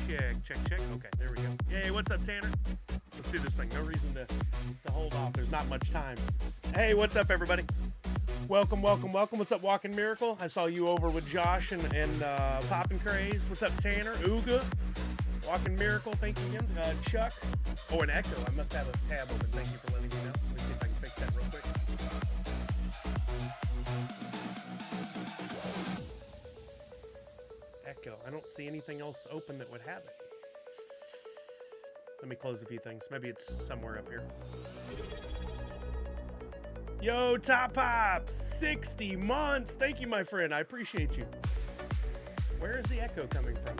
Check. Okay, there we go. Hey, what's up, Tanner? Let's do this thing. No reason to hold off. There's not much time. Hey, what's up, everybody? Welcome. What's up, Walking Miracle? I saw you over with Josh and Poppin' Craze. What's up, Tanner? Ooga. Walking Miracle, thank you again. Chuck. Oh, an echo. I must have a tab open. Thank you for letting me know. Let me see if I can fix that real quick. Echo. I don't see anything else open that would have it. Let me close a few things. Maybe it's somewhere up here. Yo, Top Pop, 60 months. Thank you, my friend. I appreciate you. Where is the echo coming from?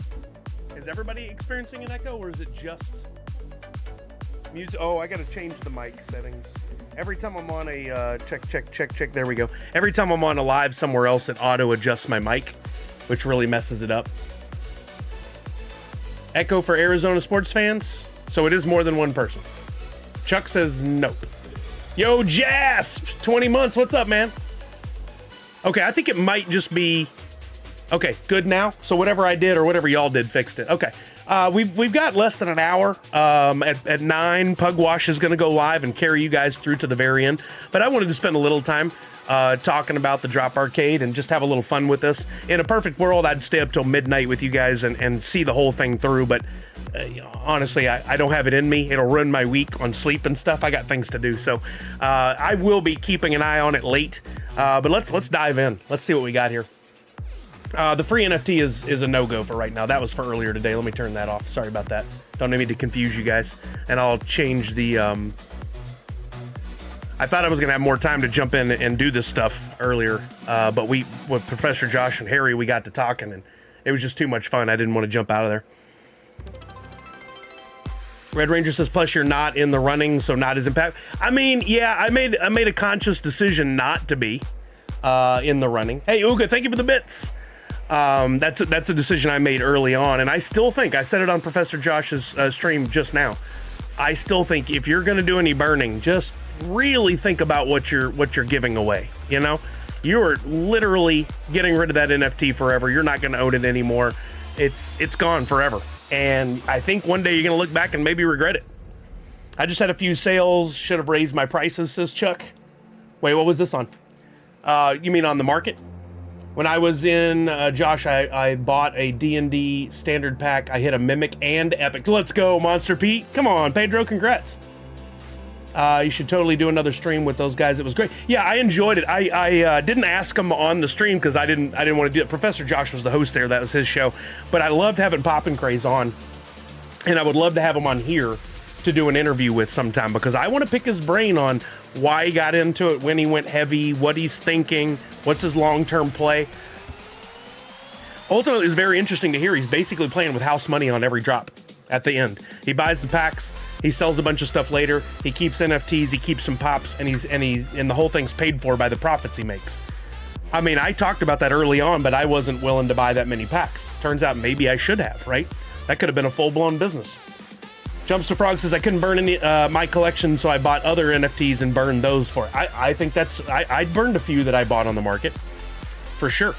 Is everybody experiencing an echo, or is it just music? Oh, I got to change the mic settings. Every time I'm on a check. There we go. Every time I'm on a live somewhere else, it auto adjusts my mic, which really messes it up. Echo for Arizona sports fans. So it is more than one person. Chuck says nope. Yo, Jasp, 20 months. What's up, man? Okay, I think it might just be... Okay, good now. So whatever I did or whatever y'all did fixed it. Okay, we've got less than an hour. At 9, Pugwash is going to go live and carry you guys through to the very end. But I wanted to spend a little time talking about the Droppp Arcade and just have a little fun with this. In a perfect world, I'd stay up till midnight with you guys and see the whole thing through. But honestly, I don't have it in me. It'll ruin my week on sleep and stuff. I got things to do. So I will be keeping an eye on it late. But let's dive in. Let's see what we got here. The free NFT is a no-go for right now. That was for earlier today. Let me turn that off. Sorry about that. Don't need me to confuse you guys. And I'll change the... I thought I was going to have more time to jump in and do this stuff earlier. But with Professor Josh and Harry, we got to talking, and it was just too much fun. I didn't want to jump out of there. Red Ranger says, plus you're not in the running, so not as impact. I mean, yeah, I made a conscious decision not to be in the running. Hey, Uga, thank you for the bits. That's a decision I made early on, and I still think, I said it on Professor Josh's stream just now, I still think if you're going to do any burning, just really think about what you're giving away. You know, you're literally getting rid of that NFT forever. You're not going to own it anymore. It's gone forever. And I think one day you're going to look back and maybe regret it. I just had a few sales. Should have raised my prices, says Chuck. Wait, what was this on? You mean on the market? When I was in, Josh, I bought a D&D standard pack. I hit a Mimic and Epic. Let's go, Monster Pete. Come on, Pedro, congrats. You should totally do another stream with those guys. It was great. Yeah, I enjoyed it. I didn't ask them on the stream because I didn't want to do it. Professor Josh was the host there. That was his show. But I loved having Poppin' Craze on. And I would love to have him on here to do an interview with sometime, because I want to pick his brain on why he got into it, when he went heavy, what he's thinking, what's his long-term play. Ultimately, it's very interesting to hear. He's basically playing with house money on every drop at the end. He buys the packs, he sells a bunch of stuff later, he keeps NFTs, he keeps some pops, and the whole thing's paid for by the profits he makes. I mean, I talked about that early on, but I wasn't willing to buy that many packs. Turns out maybe I should have, right? That could have been a full-blown business. Jumpster Frog says, I couldn't burn any my collection, so I bought other NFTs and burned those for it. I think that's... I burned a few that I bought on the market, for sure.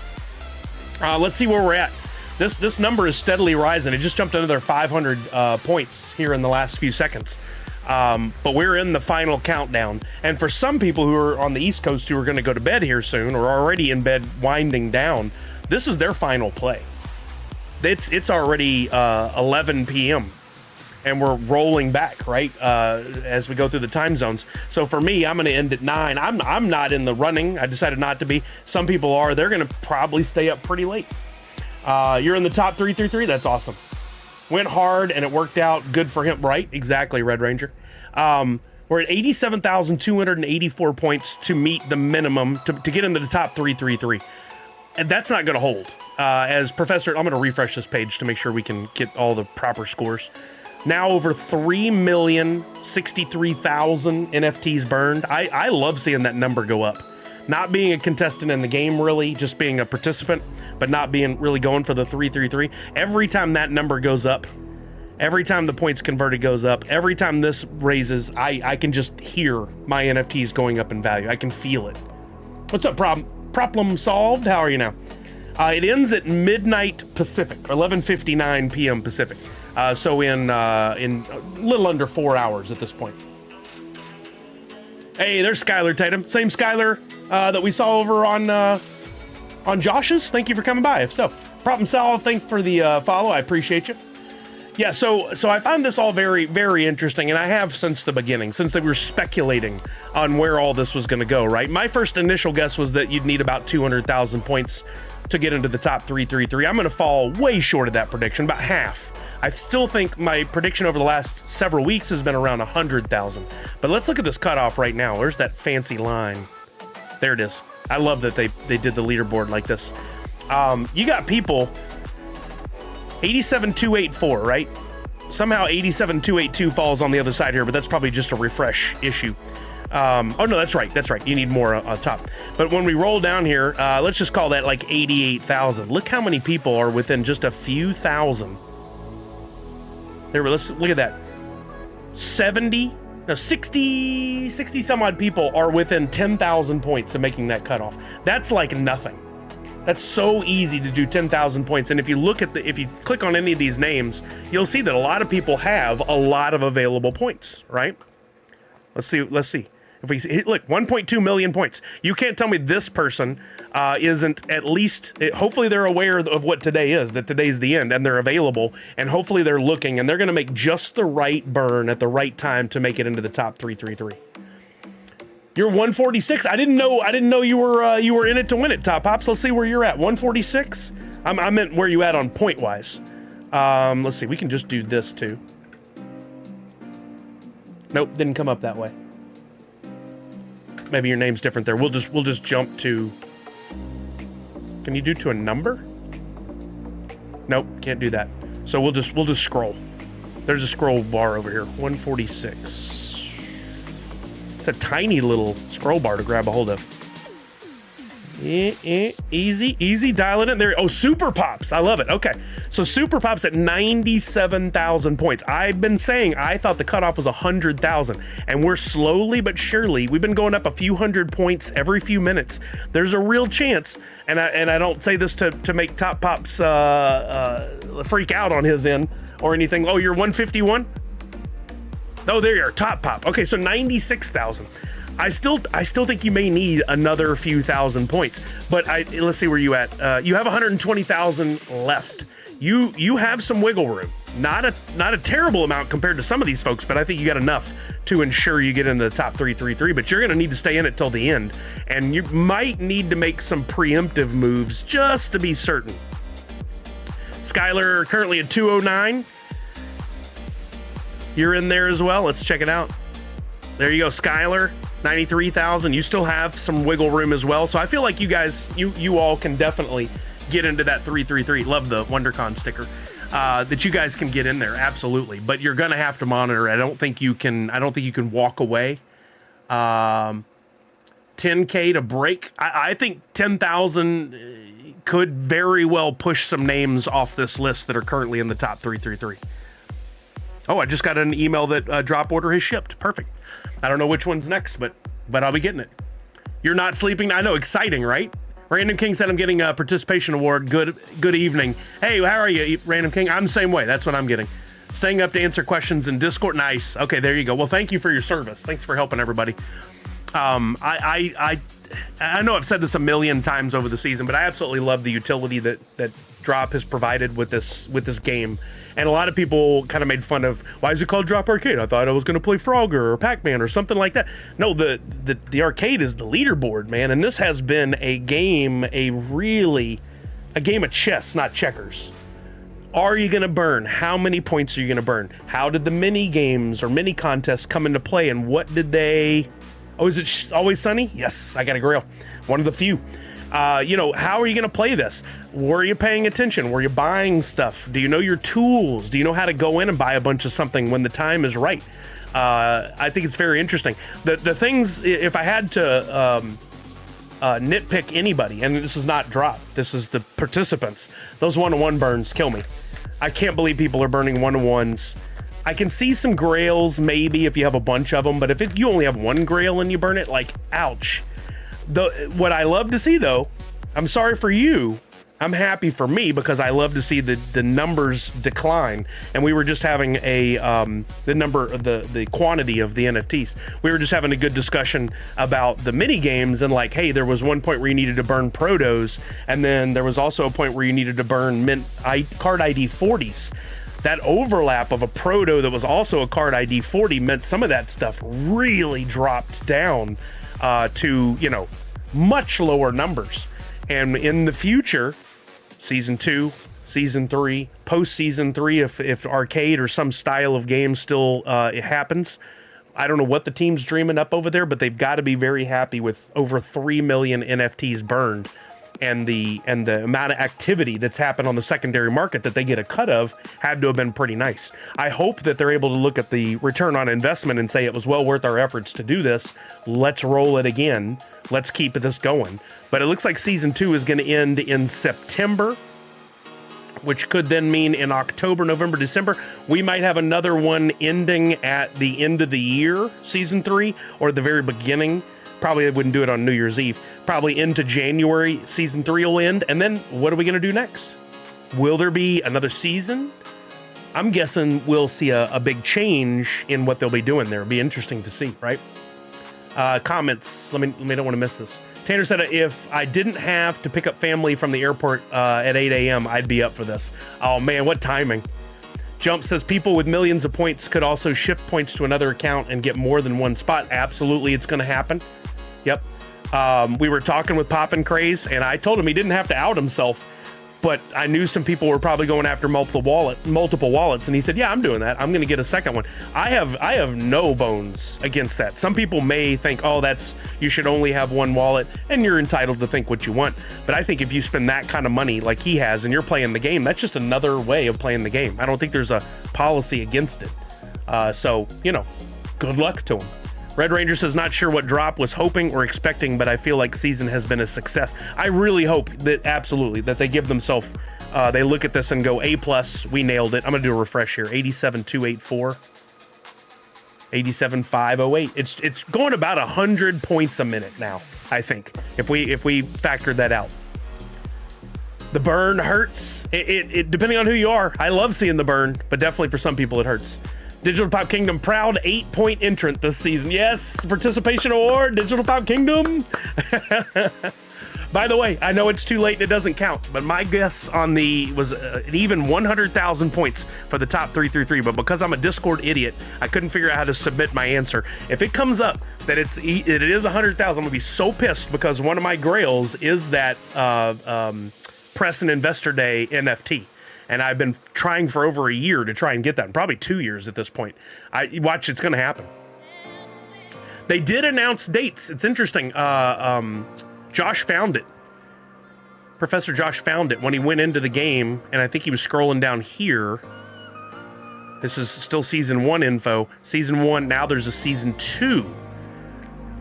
Let's see where we're at. This number is steadily rising. It just jumped another 500 points here in the last few seconds. But we're in the final countdown. And for some people who are on the East Coast who are going to go to bed here soon, or already in bed winding down, this is their final play. It's already 11 p.m. and we're rolling back, right, as we go through the time zones. So for me, I'm going to end at 9. I'm not in the running. I decided not to be. Some people are. They're going to probably stay up pretty late. You're in the top 333. That's awesome. Went hard and it worked out. Good for him, right? Exactly, Red Ranger. We're at 87,284 points to meet the minimum to get into the top 333. And that's not going to hold. As Professor, I'm going to refresh this page to make sure we can get all the proper scores. Now over 3,063,000 NFTs burned. I love seeing that number go up. Not being a contestant in the game, really, just being a participant, but not being really going for the 333. Every time that number goes up, every time the points converted goes up, every time this raises, I can just hear my NFTs going up in value. I can feel it. What's up, problem solved? How are you now? It ends at midnight Pacific, 11:59 p.m. Pacific. So in a little under 4 hours at this point. Hey, there's Skylar Tatum. Same Skylar that we saw over on Josh's. Thank you for coming by. If so, problem solved. Thanks for the follow. I appreciate you. Yeah, so I found this all very, very interesting, and I have since the beginning, since they were speculating on where all this was going to go, right? My first initial guess was that you'd need about 200,000 points to get into the top 333. I'm going to fall way short of that prediction, about half. I still think my prediction over the last several weeks has been around 100,000. But let's look at this cutoff right now. Where's that fancy line? There it is. I love that they did the leaderboard like this. You got people... 87,284, right? Somehow 87,282 falls on the other side here, but that's probably just a refresh issue. Oh no, that's right. That's right. You need more on top. But when we roll down here, let's just call that like 88,000. Look how many people are within just a few thousand. There, let's look at that. 60 some odd people are within 10,000 points of making that cutoff. That's like nothing. That's so easy to do 10,000 points. And if you look at if you click on any of these names, you'll see that a lot of people have a lot of available points, right? Let's see. If we look, 1.2 million points. You can't tell me this person isn't at least, hopefully they're aware of what today is, that today's the end, and they're available, and hopefully they're looking, and they're going to make just the right burn at the right time to make it into the top 333. You're 146. I didn't know you were in it to win it, Top Pops. Let's see where you're at. 146. I meant where you at on point wise. Let's see. We can just do this too. Nope, didn't come up that way. Maybe your name's different there. We'll just jump to. Can you do to a number? Nope, can't do that. So we'll just scroll. There's a scroll bar over here. 146. A tiny little scroll bar to grab a hold of. Easy, dial it in there. Oh, Super Pops, I love it. Okay, so Super Pops at 97,000 points. I've been saying I thought the cutoff was 100,000, and we're slowly but surely, we've been going up a few hundred points every few minutes. There's a real chance, and I don't say this to make Top Pops freak out on his end or anything. Oh, you're 151? Oh, there you are, Top Pop. Okay, so 96,000. I still think you may need another few thousand points, but let's see where you at. You have 120,000 left. You have some wiggle room. Not a terrible amount compared to some of these folks, but I think you got enough to ensure you get into the top 333. But you're going to need to stay in it till the end, and you might need to make some preemptive moves just to be certain. Skylar currently at 209. You're in there as well. Let's check it out. There you go, Skylar, 93,000. You still have some wiggle room as well. So I feel like you guys, you all can definitely get into that 333. Love the WonderCon sticker. That you guys can get in there, absolutely. But you're gonna have to monitor. I don't think you can walk away. 10K to break. I think 10,000 could very well push some names off this list that are currently in the top 333. Oh, I just got an email that drop order has shipped. Perfect. I don't know which one's next, but I'll be getting it. You're not sleeping? I know, exciting, right? Random King said I'm getting a participation award. Good evening. Hey, how are you, Random King? I'm the same way. That's what I'm getting. Staying up to answer questions in Discord. Nice. Okay, there you go. Well, thank you for your service. Thanks for helping everybody. I know I've said this a million times over the season, but I absolutely love the utility that Droppp has provided with this game. And a lot of people kind of made fun of, why is it called Droppp Arcade? I thought I was going to play Frogger or Pac-Man or something like that. No, the arcade is the leaderboard, man. And this has been a game of chess, not checkers. Are you going to burn? How many points are you going to burn? How did the mini games or mini contests come into play? And what did they... Oh, is it Always Sunny? Yes, I got a grail. One of the few. How are you going to play this? Were you paying attention? Were you buying stuff? Do you know your tools? Do you know how to go in and buy a bunch of something when the time is right? I think it's very interesting. The things, if I had to nitpick anybody, and this is not Droppp, this is the participants, those one-to-one burns kill me. I can't believe people are burning one-to-ones. I can see some grails maybe if you have a bunch of them, but if you only have one grail and you burn it, like, ouch. What I love to see, though, I'm sorry for you, I'm happy for me because I love to see the numbers decline. And we were just having the quantity of the NFTs. We were just having a good discussion about the mini games and like, hey, there was one point where you needed to burn protos, and then there was also a point where you needed to burn card ID 40s. That overlap of a proto that was also a card ID 40 meant some of that stuff really dropped down to, you know, much lower numbers. And in the future, Season 2, Season 3, post-Season 3, if Arcade or some style of game still it happens, I don't know what the team's dreaming up over there, but they've got to be very happy with over 3 million NFTs burned, and the amount of activity that's happened on the secondary market that they get a cut of had to have been pretty nice. I hope that they're able to look at the return on investment and say it was well worth our efforts to do this. Let's roll it again. Let's keep this going. But it looks like Season 2 is going to end in September, which could then mean in October, November, December, we might have another one ending at the end of the year, Season 3, or the very beginning. Probably they wouldn't do it on New Year's Eve. Probably into January, Season 3 will end. And then what are we going to do next? Will there be another season? I'm guessing we'll see a big change in what they'll be doing there. It'll be interesting to see, right? Comments. Let me don't want to miss this. Tanner said, if I didn't have to pick up family from the airport at 8 a.m., I'd be up for this. Oh, man, what timing. Jump says, people with millions of points could also shift points to another account and get more than one spot. Absolutely, it's going to happen. Yep. We were talking with Poppin' Craze, and I told him he didn't have to out himself, but I knew some people were probably going after multiple wallets, and he said, yeah, I'm doing that. I'm going to get a second one. I have no bones against that. Some people may think, oh, you should only have one wallet, and you're entitled to think what you want. But I think if you spend that kind of money like he has and you're playing the game, that's just another way of playing the game. I don't think there's a policy against it. So, you know, good luck to him. Red Ranger says, not sure what Droppp was hoping or expecting, but I feel like season has been a success. I really hope that, absolutely, that they give themselves, they look at this and go, A+, we nailed it. I'm going to do a refresh here. 87,284. 87,508. It's going about 100 points a minute now, I think, if we factor that out. The burn hurts. It depending on who you are. I love seeing the burn, but definitely for some people it hurts. Digital Pop Kingdom, proud 8-point entrant this season. Yes, participation award, Digital Pop Kingdom. By the way, I know it's too late and it doesn't count, but my guess on was an even 100,000 points for the top 333. But because I'm a Discord idiot, I couldn't figure out how to submit my answer. If it comes up that it is 100,000, I'm gonna be so pissed because one of my grails is that Press and Investor Day NFT. And I've been trying for over a year to try and get that. Probably 2 years at this point. Watch, it's going to happen. They did announce dates. It's interesting. Josh found it. Professor Josh found it when he went into the game, and I think he was scrolling down here. This is still Season 1 info. Season 1, now there's a Season 2.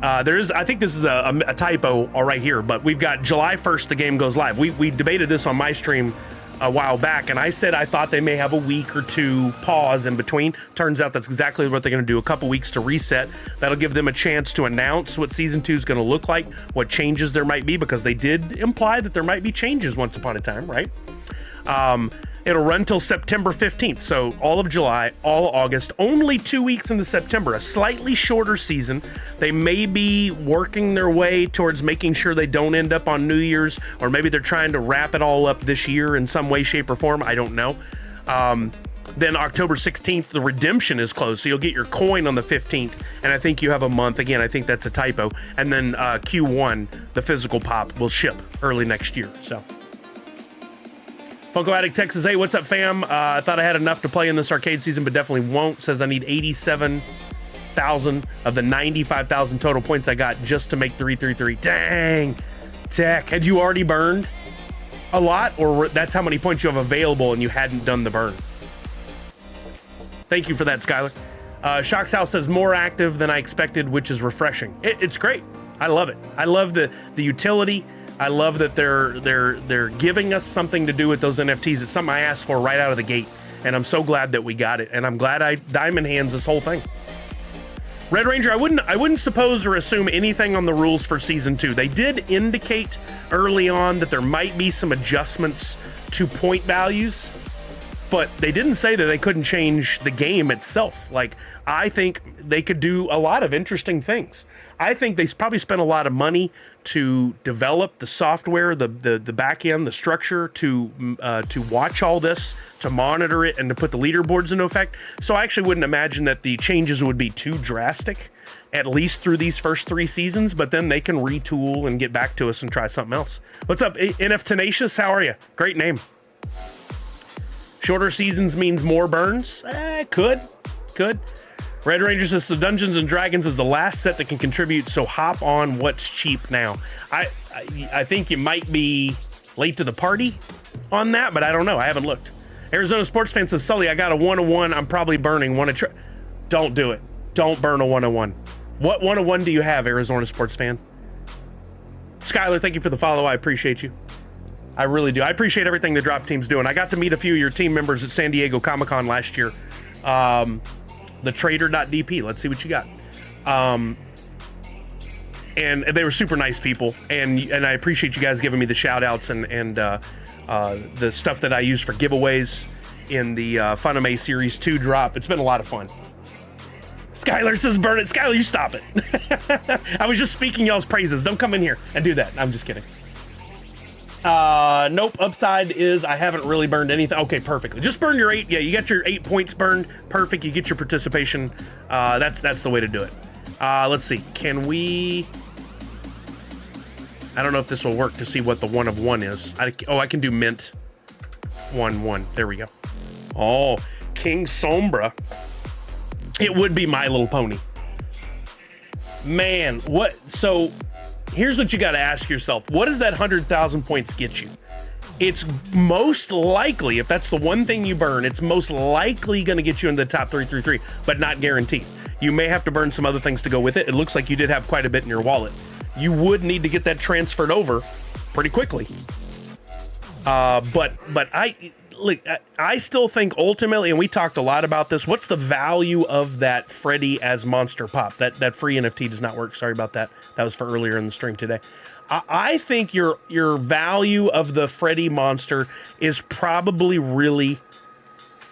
I think this is a typo right here, but we've got July 1st, the game goes live. We debated this on my stream a while back, and I said I thought they may have a week or two pause in between. Turns out that's exactly what they're going to do, a couple weeks to reset. That'll give them a chance to announce what Season 2 is going to look like, what changes there might be, because they did imply that there might be changes once upon a time, right? It'll run till September 15th, so all of July, all of August, only 2 weeks into September, a slightly shorter season. They may be working their way towards making sure they don't end up on New Year's, or maybe they're trying to wrap it all up this year in some way, shape, or form. I don't know. Then October 16th, the redemption is closed, so you'll get your coin on the 15th, and I think you have a month. Again, I think that's a typo. And then Q1, the physical pop, will ship early next year, so. Funko Addict Texas, hey, what's up, fam? I thought I had enough to play in this arcade season, but definitely won't. Says I need 87,000 of the 95,000 total points I got just to make 333. Dang, Tech, had you already burned a lot, or that's how many points you have available and you hadn't done the burn? Thank you for that, Skylar. Shock's House says more active than I expected, which is refreshing. It's great. I love it. I love the utility. I love that they're giving us something to do with those NFTs. It's something I asked for right out of the gate, and I'm so glad that we got it. And I'm glad I diamond hands this whole thing. Red Ranger, I wouldn't suppose or assume anything on the rules for season 2. They did indicate early on that there might be some adjustments to point values, but they didn't say that they couldn't change the game itself. Like, I think they could do a lot of interesting things. I think they probably spent a lot of money to develop the software, the back end, the structure to watch all this, to monitor it, and to put the leaderboards into effect. So I actually wouldn't imagine that the changes would be too drastic, at least through these first 3 seasons, but then they can retool and get back to us and try something else. What's up, NF Tenacious? How are you? Great name. Shorter seasons means more burns? Could. Red Ranger says, so Dungeons and Dragons is the last set that can contribute, so hop on what's cheap now. I think you might be late to the party on that, but I don't know. I haven't looked. Arizona Sports Fan says, Sully, I got a 101. I'm probably burning. Don't do it. Don't burn a 101. What 101 do you have, Arizona Sports Fan? Skylar, thank you for the follow. I appreciate you. I really do. I appreciate everything the Droppp team's doing. I got to meet a few of your team members at San Diego Comic-Con last year. The trader.dp. Let's see what you got. And they were super nice people. And I appreciate you guys giving me the shout outs and the stuff that I use for giveaways in the Funame Series 2 drop. It's been a lot of fun. Skylar says burn it. Skylar, you stop it. I was just speaking y'all's praises. Don't come in here and do that. I'm just kidding. Nope. Upside is I haven't really burned anything. Okay, perfectly. Just burn your 8. Yeah, you got your 8 points burned. Perfect. You get your participation. That's the way to do it. Let's see. Can we? I don't know if this will work to see what the 1 of 1 is. I can do mint 1/1. There we go. Oh, King Sombra. It would be My Little Pony. Man, what? So here's what you got to ask yourself. What does that 100,000 points get you? It's most likely, if that's the one thing you burn, it's most likely going to get you into the top 333, but not guaranteed. You may have to burn some other things to go with it. It looks like you did have quite a bit in your wallet. You would need to get that transferred over pretty quickly. But I still think ultimately, and we talked a lot about this, what's the value of that Freddy as Monster Pop? That free NFT does not work. Sorry about that. That was for earlier in the stream today. I think your value of the Freddy monster is probably really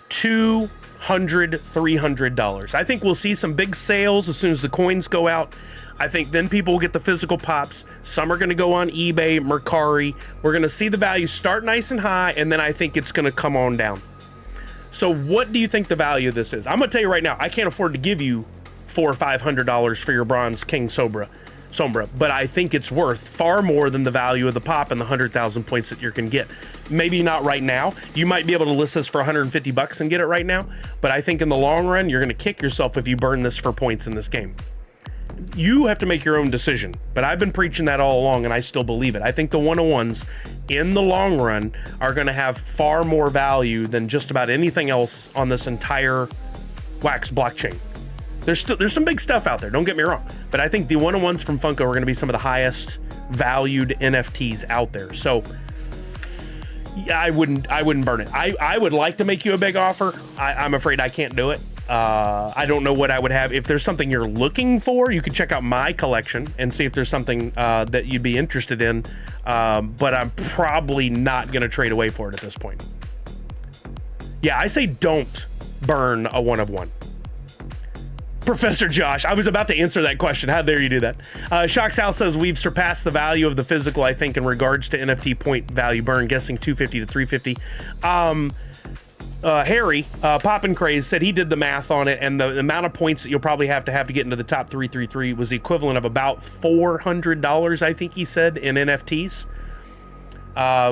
$200, $300. I think we'll see some big sales as soon as the coins go out. I think then people will get the physical pops. Some are going to go on eBay, Mercari. We're going to see the value start nice and high, and then I think it's going to come on down. So what do you think the value of this is? I'm going to tell you right now, I can't afford to give you $400 or $500 for your bronze King Sombra, but I think it's worth far more than the value of the pop and the 100,000 points that you can get. Maybe not right now. You might be able to list this for $150 and get it right now, but I think in the long run, you're going to kick yourself if you burn this for points in this game. You have to make your own decision, but I've been preaching that all along, and I still believe it. I think the 101s in the long run are going to have far more value than just about anything else on this entire Wax blockchain. There's some big stuff out there, don't get me wrong, but I think the 101s from Funko are going to be some of the highest valued NFTs out there. So yeah, I wouldn't burn it. I would like to make you a big offer. I'm afraid I can't do it. I don't know what I would have. If there's something you're looking for, you can check out my collection and see if there's something that you'd be interested in. But I'm probably not going to trade away for it at this point. Yeah, I say don't burn a 1 of 1. Professor Josh, I was about to answer that question. How dare you do that? Shock Sal says we've surpassed the value of the physical, I think, in regards to NFT point value burn, guessing 250 to 350. Harry, Poppin' Craze, said he did the math on it, and the amount of points that you'll probably have to get into the top 333 was the equivalent of about $400, I think he said, in NFTs,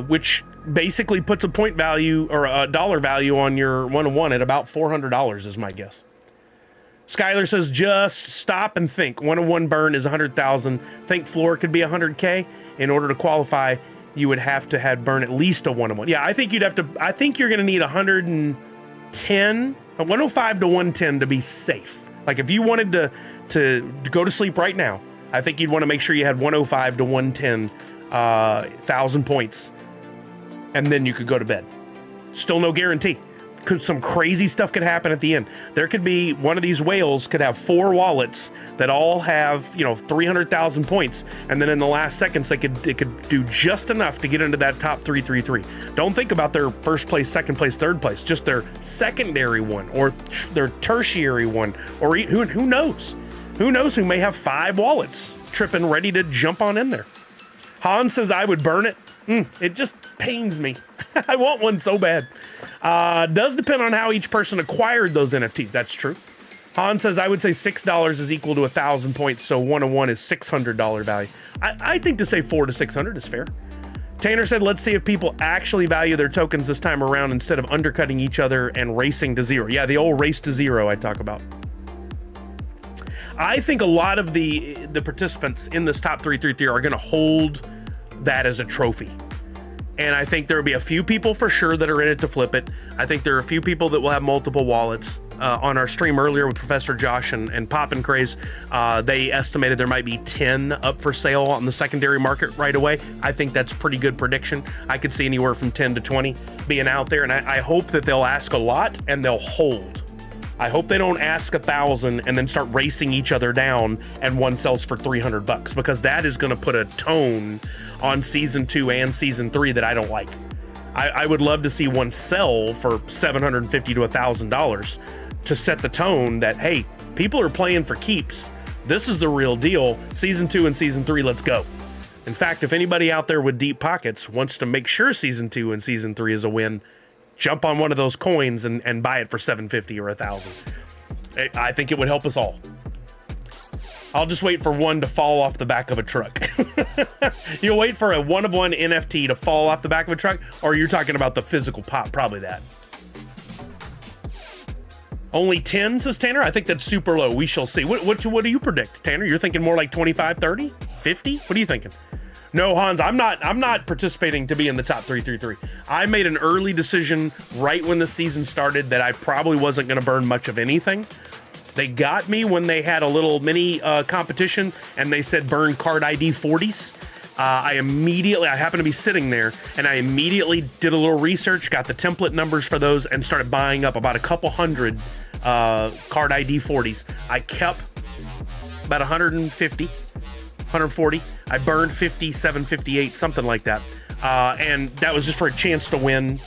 which basically puts a point value or a dollar value on your 101 at about $400 is my guess. Skylar says, just stop and think. 101 burn is 100,000. Think floor could be 100K. In order to qualify, you would have to have burn at least a 101. Yeah, I think you'd have to. I think you're going to need 110, 105 to 110 to be safe. Like if you wanted to go to sleep right now, I think you'd want to make sure you had 105 to 110 1,000 points, and then you could go to bed. Still no guarantee. some crazy stuff could happen at the end. There could be one of these whales could have 4 wallets that all have, 300,000 points, and then in the last seconds it could do just enough to get into that top 333. Don't think about their first place, second place, third place, just their secondary one or their tertiary one, or who knows? Who knows who may have 5 wallets tripping ready to jump on in there. Hans says I would burn it. It just pains me. I want one so bad. Does depend on how each person acquired those NFTs. That's true. Han says I would say $6 is equal to 1,000 points, so 1 of 1 is $600 value. I think to say 4 to 600 is fair. Tanner said let's see if people actually value their tokens this time around instead of undercutting each other and racing to zero. Yeah, the old race to zero I talk about. I think a lot of the participants in this top 333 are going to hold that as a trophy. And I think there will be a few people for sure that are in it to flip it. I think there are a few people that will have multiple wallets. On our stream earlier with Professor Josh and Pop and Craze, they estimated there might be 10 up for sale on the secondary market right away. I think that's a pretty good prediction. I could see anywhere from 10 to 20 being out there, and I hope that they'll ask a lot and they'll hold. I hope they don't ask 1,000 and then start racing each other down and one sells for $300, because that is going to put a tone on season 2 and season 3 that I don't like. I would love to see one sell for $750 to $1,000 to set the tone that, hey, people are playing for keeps. This is the real deal. Season 2 and season 3, let's go. In fact, if anybody out there with deep pockets wants to make sure season 2 and season 3 is a win, jump on one of those coins and buy it for $750 or $1,000. I think it would help us all. I'll just wait for one to fall off the back of a truck. You'll wait for a 1 of 1 NFT to fall off the back of a truck, or you're talking about the physical pop, probably that. Only 10, says Tanner? I think that's super low. We shall see. What do you predict, Tanner? You're thinking more like 25, 30, 50? What are you thinking? No, Hans, I'm not participating to be in the top 333. I made an early decision right when the season started that I probably wasn't going to burn much of anything. They got me when they had a little mini competition and they said burn card ID 40s. I happened to be sitting there and I immediately did a little research, got the template numbers for those, and started buying up about a couple hundred card ID 40s. I kept about 150, 140. I burned 57, 58, something like that. And that was just for a chance to win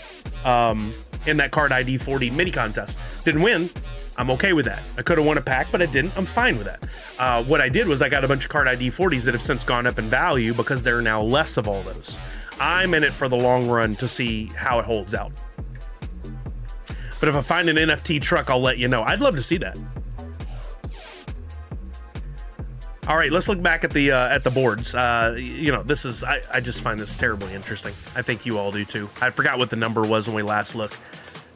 in that card ID 40 mini contest. Didn't win. I'm okay with that. I could have won a pack, but I didn't. I'm fine with that. What I did was I got a bunch of card ID 40s that have since gone up in value because there are now less of all those. I'm in it for the long run to see how it holds out. But if I find an NFT truck, I'll let you know. I'd love to see that. All right, let's look back at the boards. This is I just find this terribly interesting. I think you all do too. I forgot what the number was when we last looked.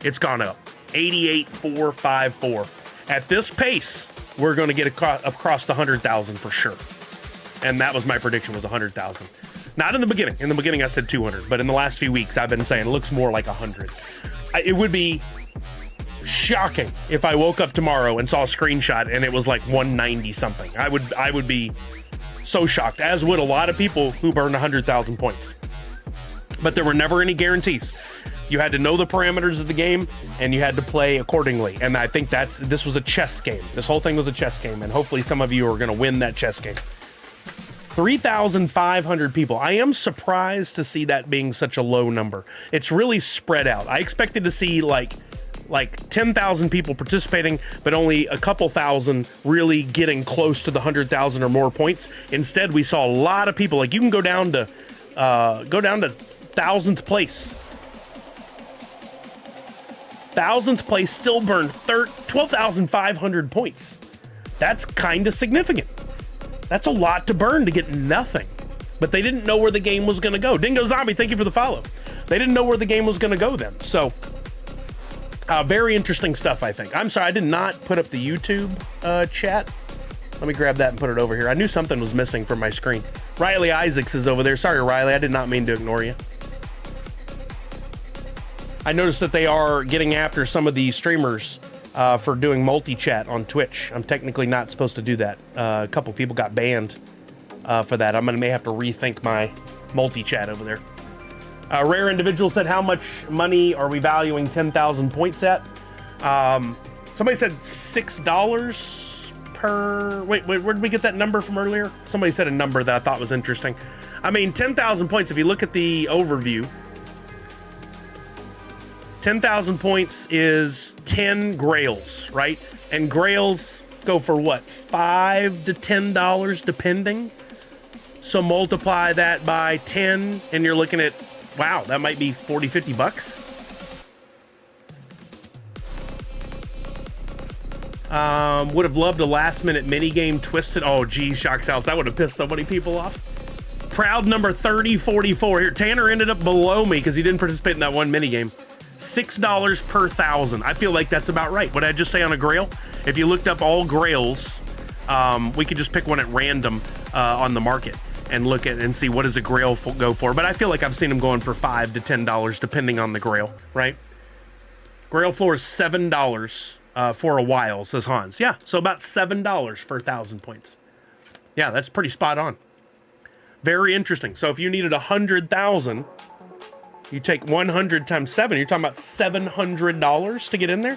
It's gone up. 88,454. At this pace, we're going to get across the 100,000 for sure. And that was my prediction, was 100,000. Not in the beginning. In the beginning, I said 200. But in the last few weeks, I've been saying it looks more like 100. It would be shocking if I woke up tomorrow and saw a screenshot and it was like 190 something. I would be so shocked, as would a lot of people who burned 100,000 points. But there were never any guarantees. You had to know the parameters of the game and you had to play accordingly. And I think this was a chess game. This whole thing was a chess game, and hopefully some of you are going to win that chess game. 3,500 people. I am surprised to see that being such a low number. It's really spread out. I expected to see like 10,000 people participating, but only a couple thousand really getting close to the 100,000 or more points. Instead, we saw a lot of people. Like, you can go down to 1,000th place. 1,000th place still burned 12,500 points. That's kind of significant. That's a lot to burn to get nothing. But they didn't know where the game was going to go. Dingo Zombie, thank you for the follow. They didn't know where the game was going to go then. So, very interesting stuff, I think. I'm sorry, I did not put up the YouTube chat. Let me grab that and put it over here. I knew something was missing from my screen. Riley Isaacs is over there. Sorry, Riley, I did not mean to ignore you. I noticed that they are getting after some of the streamers for doing multi-chat on Twitch. I'm technically not supposed to do that. A couple people got banned for that. May have to rethink my multi-chat over there. Rare Individual said, how much money are we valuing 10,000 points at? Somebody said $6 per... Wait, where did we get that number from earlier? Somebody said a number that I thought was interesting. I mean, 10,000 points, if you look at the overview, 10,000 points is 10 grails, right? And grails go for what? $5 to $10 depending. So multiply that by 10 and you're looking at, wow, that might be 40, 50 bucks. Would have loved a last minute mini game twisted. Oh, geez, Shock's House. That would have pissed so many people off. Proud number 3044 here. Tanner ended up below me because he didn't participate in that one mini game. $6 per 1,000. I feel like that's about right. What did I just say on a grail? If you looked up all grails, we could just pick one at random on the market and look at and see what does a grail go for. But I feel like I've seen them going for $5 to $10 depending on the grail, right? Grail floor is $7 for a while, says Hans. Yeah, so about $7 for 1,000 points. Yeah, that's pretty spot on. Very interesting. So if you needed 100,000, you take 100 times 7, you're talking about $700 to get in there.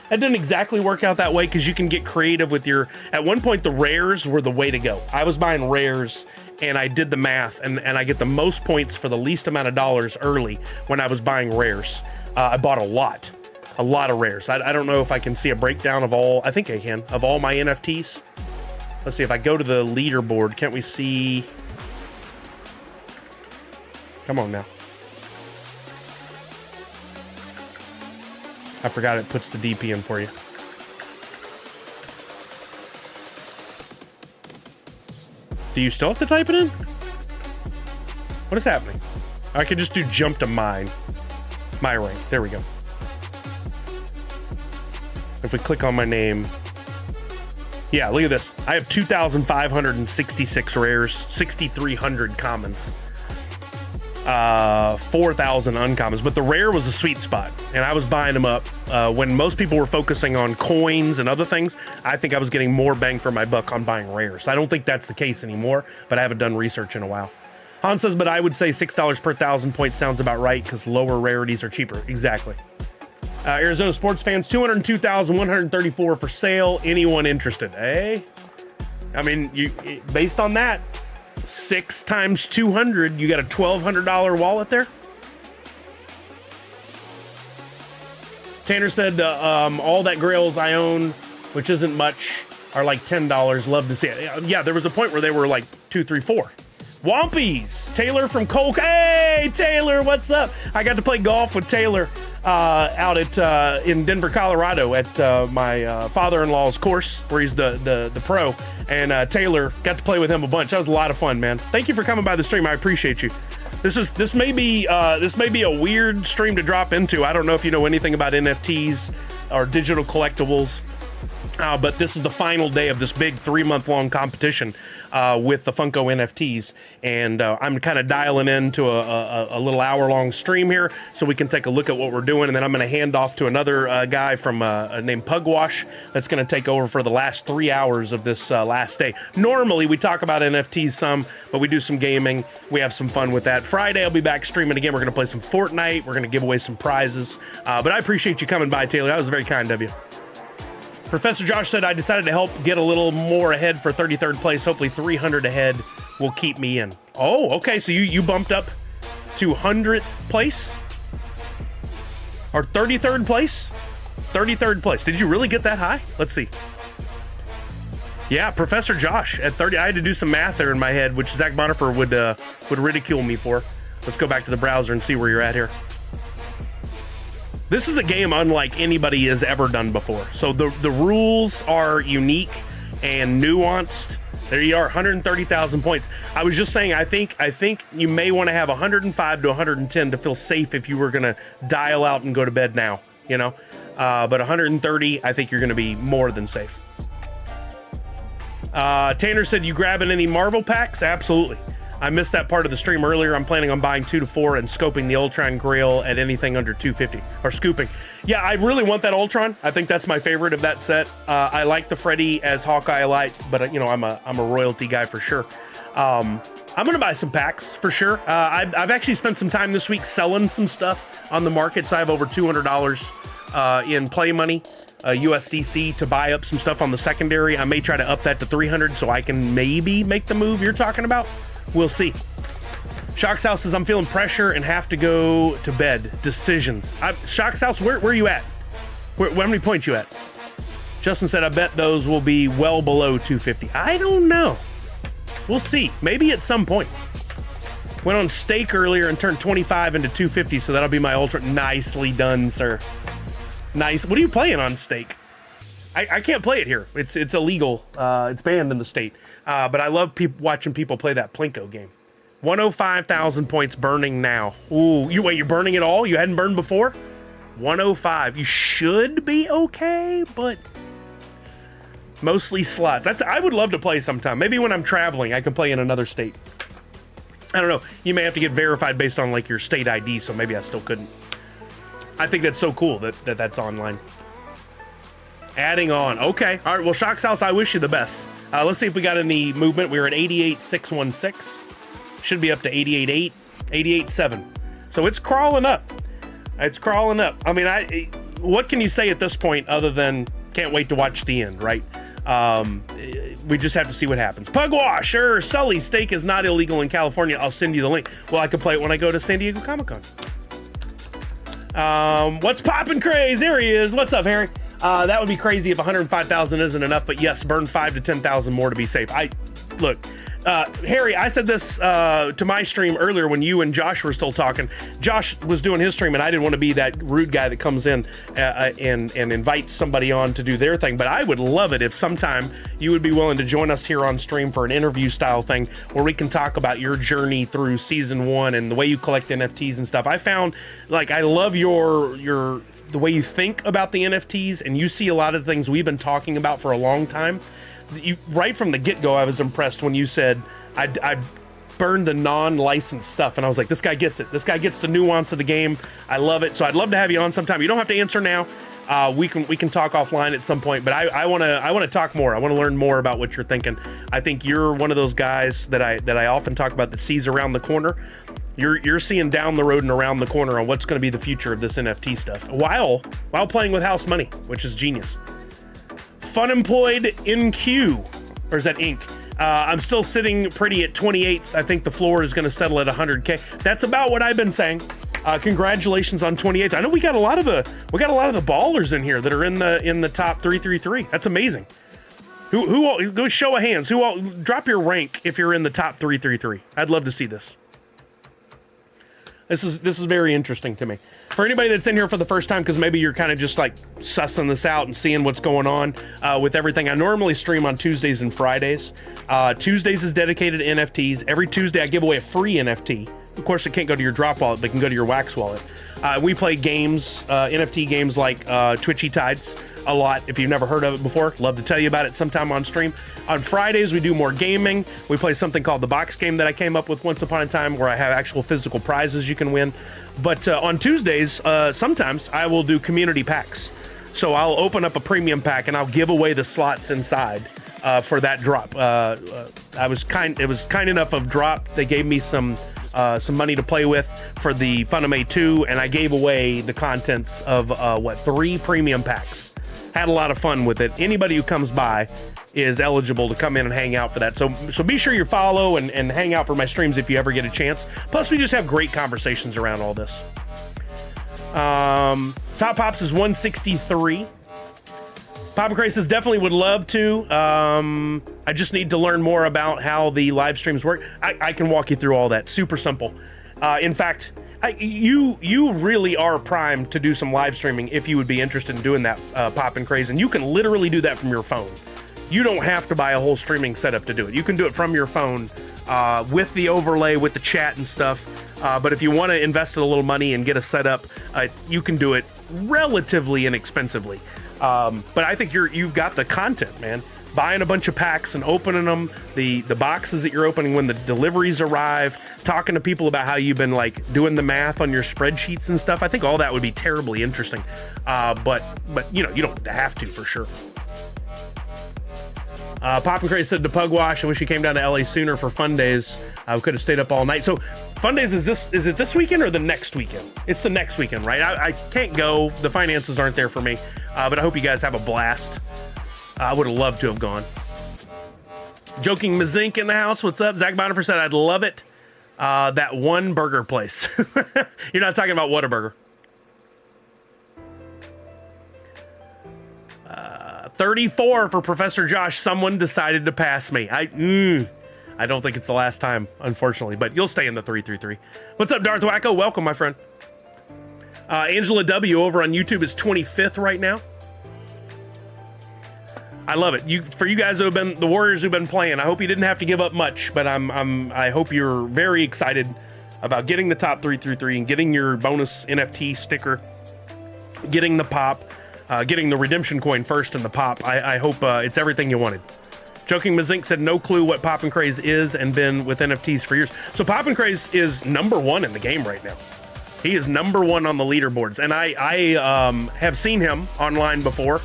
That didn't exactly work out that way because you can get creative with your... At one point, the rares were the way to go. I was buying rares, and I did the math, and I get the most points for the least amount of dollars early when I was buying rares. I bought a lot of rares. I don't know if I can see a breakdown of all... I think I can, of all my NFTs. Let's see, if I go to the leaderboard, can't we see... Come on now. I forgot it puts the DP in for you. Do you still have to type it in? What is happening? I could just do jump to mine. My rank. There we go. If we click on my name. Yeah, look at this. I have 2,566 rares, 6,300 commons. 4,000 uncommons, but the rare was a sweet spot, and I was buying them up when most people were focusing on coins and other things. I think I was getting more bang for my buck on buying rares. I don't think that's the case anymore, but I haven't done research in a while. Hans says, but I would say $6 per 1,000 points sounds about right because lower rarities are cheaper. Exactly. Arizona sports fans, 202,134 for sale. Anyone interested? Eh? I mean, based on that, 6 times 200, you got a $1,200 wallet there. Tanner said, all that grails I own, which isn't much, are like $10. Love to see it. Yeah, there was a point where they were like 2, 3, 4. Wompies! Taylor from Cole. Hey, Taylor, what's up? I got to play golf with Taylor out at in Denver, Colorado at my father-in-law's course where he's the pro. And Taylor, got to play with him a bunch. That was a lot of fun, man. Thank you for coming by the stream. I appreciate you. This may be a weird stream to drop into. I don't know if you know anything about NFTs or digital collectibles. But this is the final day of this big 3-month-long competition with the Funko NFTs, and I'm kind of dialing into a little hour-long stream here so we can take a look at what we're doing, and then I'm going to hand off to another guy from named Pugwash that's going to take over for the last 3 hours of this last day. Normally, we talk about NFTs some, but we do some gaming. We have some fun with that. Friday, I'll be back streaming again. We're going to play some Fortnite. We're going to give away some prizes. But I appreciate you coming by, Taylor. That was very kind of you. Professor Josh said, I decided to help get a little more ahead for 33rd place. Hopefully 300 ahead will keep me in. Oh, okay. So you bumped up to 100th place? Or 33rd place? 33rd place. Did you really get that high? Let's see. Yeah, Professor Josh at 30. I had to do some math there in my head, which Zach Bonifer would ridicule me for. Let's go back to the browser and see where you're at here. This is a game unlike anybody has ever done before. So the rules are unique and nuanced. There you are, 130,000 points. I was just saying, I think you may want to have 105 to 110 to feel safe if you were going to dial out and go to bed now, you know? But 130, I think you're going to be more than safe. Tanner said, you grabbing any Marvel packs? Absolutely. I missed that part of the stream earlier. I'm planning on buying 2 to 4 and scoping the Ultron Grail at anything under 250 or scooping. Yeah, I really want that Ultron. I think that's my favorite of that set. I like the Freddy as Hawkeye light, but you know, I'm a royalty guy for sure. I'm gonna buy some packs for sure. I've actually spent some time this week selling some stuff on the market, so I have over $200 in play money, USDC, to buy up some stuff on the secondary. I may try to up that to 300 so I can maybe make the move you're talking about. We'll see. Shock's House says, I'm feeling pressure and have to go to bed. Decisions. Shock's House, where are you at? How many points you at? Justin said, I bet those will be well below 250. I don't know. We'll see. Maybe at some point. Went on stake earlier and turned 25 into 250, so that'll be my ultra. Nicely done, sir. Nice. What are you playing on stake? I can't play it here. It's illegal. It's banned in the state. But I love watching people play that Plinko game. 105,000 points burning now. Ooh, you're burning it all? You hadn't burned before? 105. You should be okay, but mostly slots. I would love to play sometime. Maybe when I'm traveling, I can play in another state. I don't know. You may have to get verified based on like your state ID, so maybe I still couldn't. I think that's so cool that's online. Adding on. Okay. All right. Well, Shock's House, I wish you the best. Let's see if we got any movement. We were at 88,616. Should be up to 88.8, 88.7. So it's crawling up. It's crawling up. I mean, what can you say at this point other than can't wait to watch the end, right? We just have to see what happens. Pugwash, sure. Sully, stake is not illegal in California. I'll send you the link. Well, I can play it when I go to San Diego Comic-Con. What's poppin' craze? There he is. What's up, Harry? That would be crazy if 105,000 isn't enough, but yes, burn 5 to 10,000 more to be safe. Look, Harry, I said this to my stream earlier when you and Josh were still talking. Josh was doing his stream, and I didn't want to be that rude guy that comes in and invites somebody on to do their thing. But I would love it if sometime you would be willing to join us here on stream for an interview style thing where we can talk about your journey through season 1 and the way you collect NFTs and stuff. I found, like, I love the way you think about the NFTs, and you see a lot of things we've been talking about for a long time. Right from the get-go, I was impressed when you said, I burned the non-licensed stuff, and I was like, this guy gets it. This guy gets the nuance of the game. I love it. So I'd love to have you on sometime. You don't have to answer now. We can talk offline at some point, but I want to talk more. I want to learn more about what you're thinking. I think you're one of those guys that I often talk about that sees around the corner. You're seeing down the road and around the corner on what's going to be the future of this NFT stuff while playing with house money, which is genius. Funemployed in Q, or is that Inc? I'm still sitting pretty at 28th. I think the floor is going to settle at 100K. That's about what I've been saying. Congratulations on 28th. I know we got a lot of the ballers in here that are in the top 333. That's amazing. Who go show of hands. Who all drop your rank if you're in the top 333. I'd love to see this. This is very interesting to me. For anybody that's in here for the first time, because maybe you're kind of just like sussing this out and seeing what's going on with everything. I normally stream on Tuesdays and Fridays. Tuesdays is dedicated to NFTs. Every Tuesday I give away a free NFT. Of course, it can't go to your Droppp wallet, but it can go to your Wax wallet. We play games, NFT games like Twitchy Tides a lot. If you've never heard of it before, love to tell you about it sometime on stream. On Fridays, we do more gaming. We play something called the box game that I came up with once upon a time, where I have actual physical prizes you can win. But on Tuesdays, sometimes I will do community packs. So I'll open up a premium pack and I'll give away the slots inside for that drop. It was kind enough of Droppp. They gave me some money to play with for the Funame 2, and I gave away the contents of 3 premium packs. Had a lot of fun with it. Anybody who comes by is eligible to come in and hang out for that. So be sure you follow and hang out for my streams if you ever get a chance. Plus, we just have great conversations around all this. Top Pops is 163. Papa Cray says, definitely would love to. I just need to learn more about how the live streams work. I can walk you through all that. Super simple. In fact, you really are primed to do some live streaming if you would be interested in doing that, Poppin' Craze. And you can literally do that from your phone. You don't have to buy a whole streaming setup to do it. You can do it from your phone with the overlay, with the chat and stuff. But if you want to invest a little money and get a setup, you can do it relatively inexpensively. But I think you've got the content, man. Buying a bunch of packs and opening them, the boxes that you're opening when the deliveries arrive, talking to people about how you've been like doing the math on your spreadsheets and stuff. I think all that would be terribly interesting. But you know, you don't have to, for sure. Pop and Crazy said to Pugwash, I wish he came down to LA sooner for Fun Days. I could have stayed up all night. So Fun Days, is it this weekend or the next weekend? It's the next weekend, right? I can't go. The finances aren't there for me. But I hope you guys have a blast. I would have loved to have gone. Joking Mazink in the house. What's up? Zach Bonifer said, I'd love it. That one burger place. You're not talking about Whataburger. 34 for Professor Josh. Someone decided to pass me. I don't think it's the last time, unfortunately, but you'll stay in the 333. What's up, Darth Wacko? Welcome, my friend. Angela W. over on YouTube is 25th right now. I love it. For you guys who have been the Warriors who've been playing, I hope you didn't have to give up much, but I hope you're very excited about getting the top 333 and getting your bonus NFT sticker, getting the pop, getting the redemption coin first in the pop. I hope it's everything you wanted. Joking Mazink said no clue what Pop and Craze is and been with NFTs for years. So Pop and Craze is #1 in the game right now. He is #1 on the leaderboards, and I have seen him online before.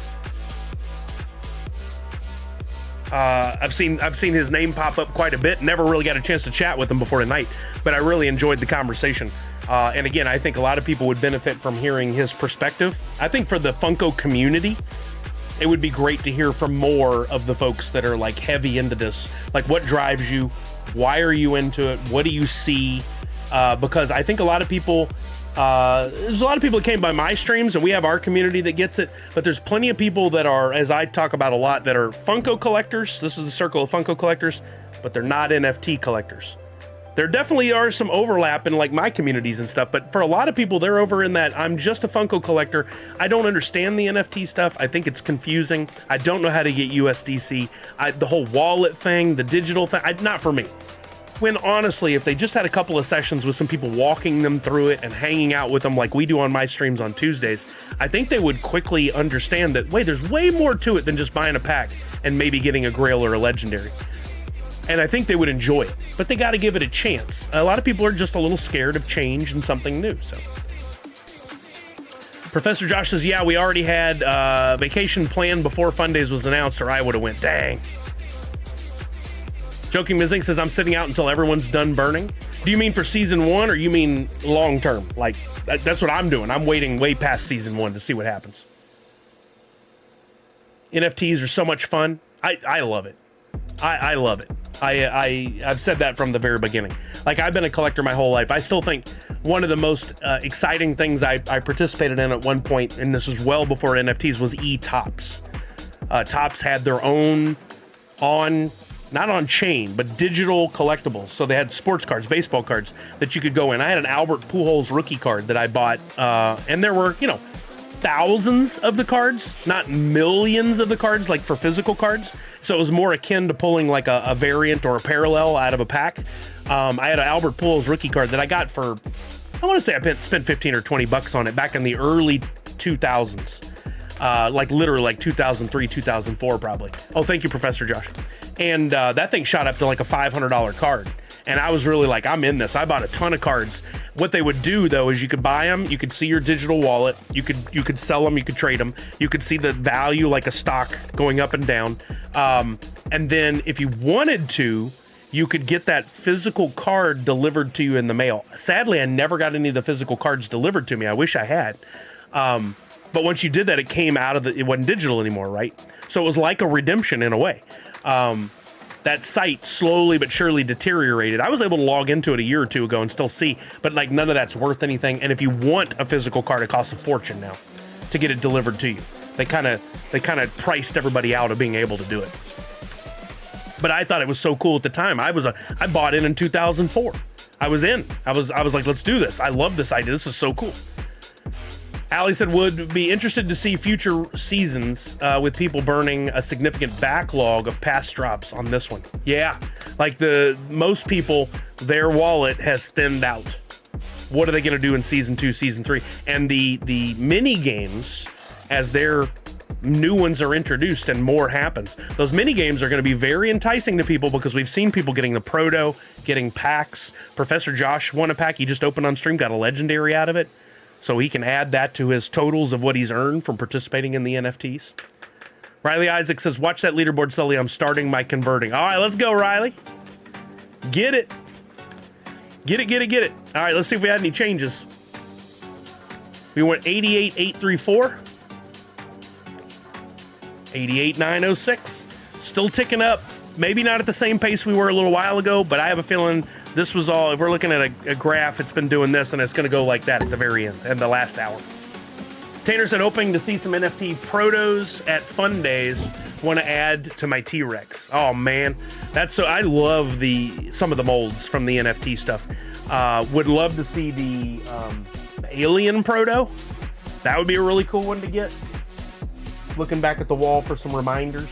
I've seen his name pop up quite a bit. Never really got a chance to chat with him before tonight, but I really enjoyed the conversation. And again, I think a lot of people would benefit from hearing his perspective. I think for the Funko community, it would be great to hear from more of the folks that are like heavy into this. Like, what drives you? Why are you into it? What do you see? Because I think a lot of people, there's a lot of people that came by my streams, and we have our community that gets it, but there's plenty of people that are, as I talk about a lot, that are Funko collectors. This is the circle of Funko collectors, but they're not NFT collectors. There definitely are some overlap in like my communities and stuff, but for a lot of people, they're over in that I'm just a Funko collector. I don't understand the NFT stuff. I think it's confusing. I don't know how to get USDC. The whole wallet thing, the digital thing, not for me. When honestly, if they just had a couple of sessions with some people walking them through it and hanging out with them like we do on my streams on Tuesdays, I think they would quickly understand that, wait, there's way more to it than just buying a pack and maybe getting a Grail or a Legendary. And I think they would enjoy it, but they got to give it a chance. A lot of people are just a little scared of change and something new. So, Professor Josh says, yeah, we already had vacation planned before Fun Days was announced, or I would have went. Dang. Joking Mizink says, I'm sitting out until everyone's done burning. Do you mean for season 1, or you mean long term? Like, that's what I'm doing. I'm waiting way past season 1 to see what happens. NFTs are so much fun. I love it. I love it. I've said that from the very beginning. Like, I've been a collector my whole life. I still think one of the most exciting things I participated in at one point, and this was well before NFTs, was e-Tops. Tops had their own not on chain, but digital collectibles. So they had sports cards, baseball cards that you could go in. I had an Albert Pujols rookie card that I bought, and there were, thousands of the cards, not millions of the cards, like for physical cards. So it was more akin to pulling like a variant or a parallel out of a pack. I had an Albert Pujols rookie card that I got for, I want to say I spent 15 or 20 bucks on it back in the early 2000s. Like literally like 2003, 2004 probably. Oh, thank you, Professor Josh. And that thing shot up to like a $500 card. And I was really like, I'm in this. I bought a ton of cards. What they would do though is you could buy them, you could see your digital wallet, you could sell them, you could trade them, you could see the value like a stock going up and down. And then if you wanted to, you could get that physical card delivered to you in the mail. Sadly, I never got any of the physical cards delivered to me. I wish I had. But once you did that, it came out of it wasn't digital anymore, right? So it was like a redemption in a way. That site slowly but surely deteriorated. I was able to log into it a year or two ago and still see, but like none of that's worth anything. And if you want a physical card, it costs a fortune now to get it delivered to you. They kind of priced everybody out of being able to do it. But I thought it was so cool at the time. I bought in 2004. I was in. I was like, let's do this. I love this idea. This is so cool. Allie said, would be interested to see future seasons with people burning a significant backlog of past drops on this one. Yeah, like most people, their wallet has thinned out. What are they going to do in season 2, season 3? And the mini games, as their new ones are introduced and more happens, those mini games are going to be very enticing to people because we've seen people getting the proto, getting packs. Professor Josh won a pack. He just opened on stream, got a legendary out of it. So he can add that to his totals of what he's earned from participating in the NFTs. Riley Isaac says, watch that leaderboard, Sully. I'm starting my converting. All right, let's go, Riley. Get it. Get it, get it, get it. All right, let's see if we had any changes. We went 88,834. 88,906. Still ticking up. Maybe not at the same pace we were a little while ago, but I have a feeling this was all, if we're looking at a graph, it's been doing this, and it's going to go like that at the very end, and the last hour. Tanner said, hoping to see some NFT protos at Fun Days. Want to add to my T-Rex. Oh, man. That's so, I love some of the molds from the NFT stuff. Would love to see the Alien Proto. That would be a really cool one to get. Looking back at the wall for some reminders.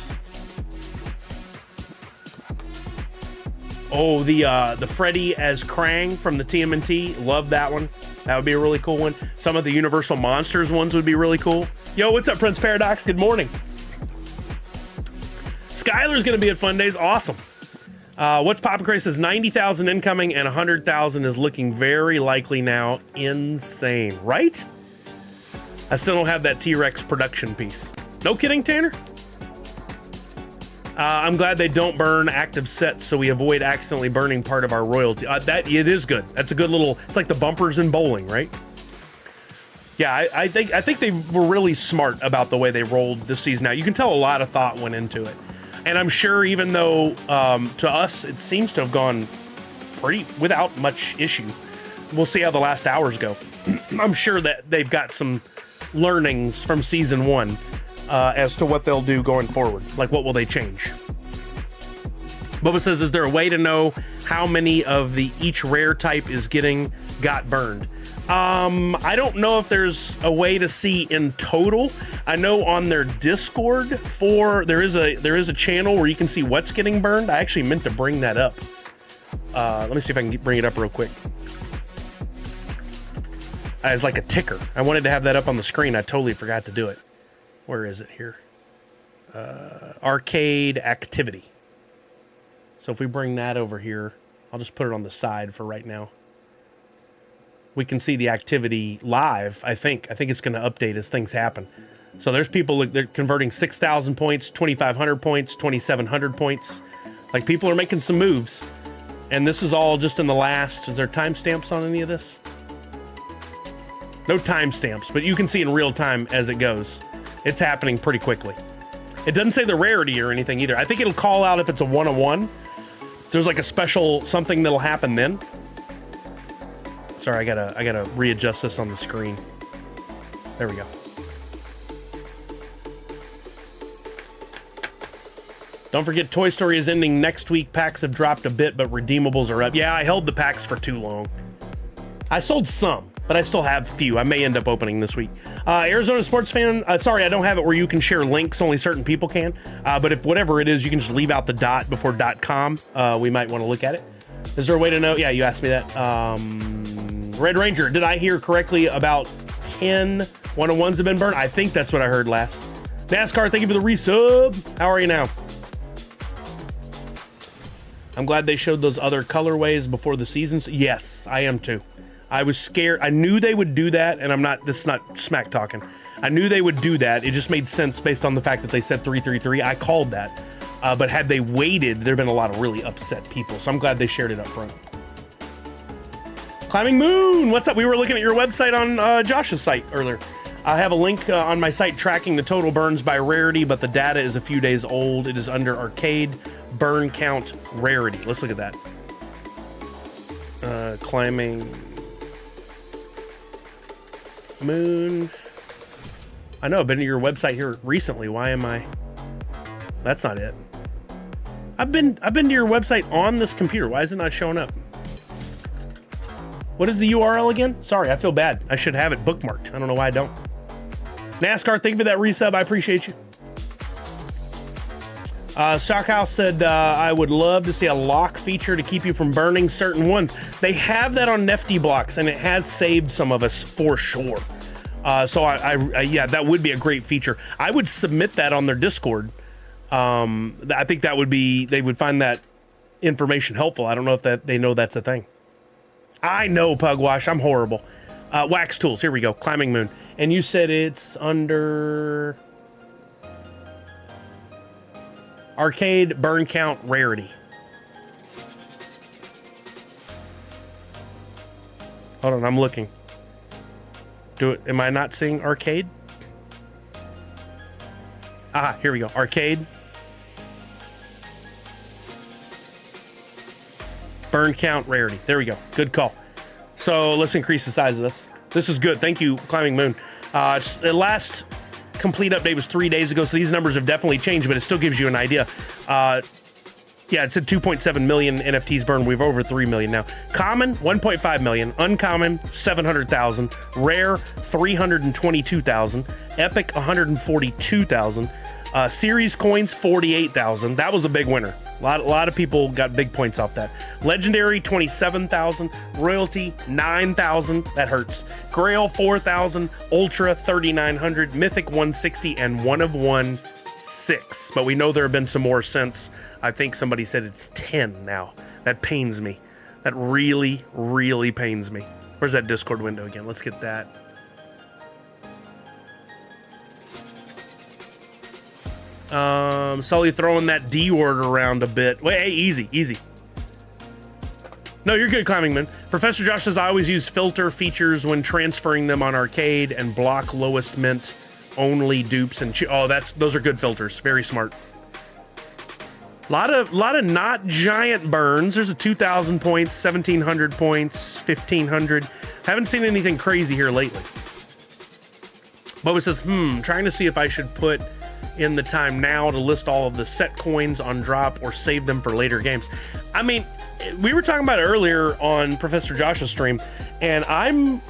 Oh, the Freddy as Krang from the TMNT. Love that one. That would be a really cool one. Some of the Universal Monsters ones would be really cool. Yo, what's up, Prince Paradox? Good morning. Skylar's going to be at Fun Days. Awesome. What's Papa Craze says 90,000 incoming and 100,000 is looking very likely now. Insane, right? I still don't have that T-Rex production piece. No kidding, Tanner? I'm glad they don't burn active sets so we avoid accidentally burning part of our royalty. That it is good. That's a good little, it's like the bumpers in bowling, right? Yeah, I think they were really smart about the way they rolled this season out. You can tell a lot of thought went into it. And I'm sure even though to us it seems to have gone pretty without much issue. We'll see how the last hours go. I'm sure that they've got some learnings from season 1 as to what they'll do going forward. Like, what will they change? Bubba says, is there a way to know how many of the each rare type is got burned? I don't know if there's a way to see in total. I know on their Discord there is a channel where you can see what's getting burned. I actually meant to bring that up. Let me see if I can bring it up real quick. As like a ticker. I wanted to have that up on the screen. I totally forgot to do it. Where is it here? Arcade activity. So if we bring that over here, I'll just put it on the side for right now. We can see the activity live. I think it's going to update as things happen. So there's people, they're converting 6,000 points, 2,500 points, 2,700 points. Like, people are making some moves. And this is all just in the last, is there timestamps on any of this? No timestamps, but you can see in real time as it goes. It's happening pretty quickly. It doesn't say the rarity or anything either. I think it'll call out if it's a 1-on-1. There's like a special something that'll happen then. Sorry, I gotta readjust this on the screen. There we go. Don't forget, Toy Story is ending next week. Packs have dropped a bit, but redeemables are up. Yeah, I held the packs for too long. I sold some, but I still have a few. I may end up opening this week. Arizona Sports Fan, sorry, I don't have it where you can share links. Only certain people can. But if whatever it is, you can just leave out the dot before .com. We might want to look at it. Is there a way to know? Yeah, you asked me that. Red Ranger, did I hear correctly about 10 101s have been burned? I think that's what I heard last. NASCAR, thank you for the resub. How are you now? I'm glad they showed those other colorways before the seasons. Yes, I am too. I was scared. I knew they would do that, and this is not smack talking. I knew they would do that. It just made sense based on the fact that they said 333. I called that. But had they waited, there'd been a lot of really upset people. So I'm glad they shared it up front. Climbing Moon, what's up? We were looking at your website on Josh's site earlier. I have a link on my site tracking the total burns by rarity, but the data is a few days old. It is under Arcade Burn Count Rarity. Let's look at that. Climbing Moon. I know, I've been to your website here recently. Why am I? That's not it. I've been to your website on this computer. Why is it not showing up? What is the URL again? Sorry, I feel bad. I should have it bookmarked. I don't know why I don't. NASCAR, thank you for that resub. I appreciate you. Stockhouse said, I would love to see a lock feature to keep you from burning certain ones. They have that on Nifty Blocks, and it has saved some of us for sure. So yeah, that would be a great feature. I would submit that on their Discord. I think that would be, they would find that information helpful. I don't know if they know that's a thing. I know, Pugwash. I'm horrible. Wax Tools. Here we go. Climbing Moon. And you said it's under... Arcade, burn count, rarity. Hold on, I'm looking. Am I not seeing arcade? Ah, here we go. Arcade. Burn count, rarity. There we go. Good call. So let's increase the size of this. This is good. Thank you, Climbing Moon. The last complete update was 3 days ago, so these numbers have definitely changed, but it still gives you an idea. Yeah, it said 2.7 million NFTs burned. We've over 3 million now. Common, 1.5 million. Uncommon, 700,000. Rare, 322,000. Epic, 142,000. Series coins, 48,000. That was a big winner. A lot of people got big points off that. Legendary, 27,000. Royalty, 9,000. That hurts. Grail, 4,000. Ultra, 3,900. Mythic, 160. And one of one, 6. But we know there have been some more since. I think somebody said it's 10 now. That pains me. That really, really pains me. Where's that Discord window again? Let's get that. Sully throwing that D word around a bit. Wait, hey, easy, easy. No, you're good, Climbing Man. Professor Josh says I always use filter features when transferring them on Arcade and block lowest mint only dupes and those are good filters. Very smart. Lot of not giant burns. There's a 2,000 points, 1,700 points, 1,500. Haven't seen anything crazy here lately. Bubba says, trying to see if I should put in the time now to list all of the set coins on Droppp or save them for later games. I mean, we were talking about it earlier on Professor Josh's stream, and I'm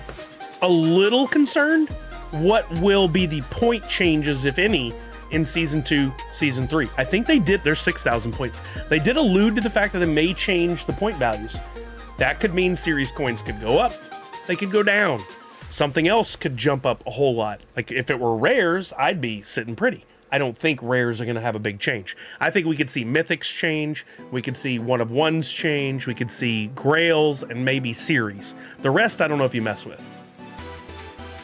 a little concerned what will be the point changes, if any, in Season 2, Season 3. I think there's 6,000 points. They did allude to the fact that they may change the point values. That could mean series coins could go up, they could go down. Something else could jump up a whole lot. Like if it were rares, I'd be sitting pretty. I don't think rares are going to have a big change. I think we could see mythics change, we could see one of ones change, we could see grails, and maybe series. The rest, I don't know if you mess with.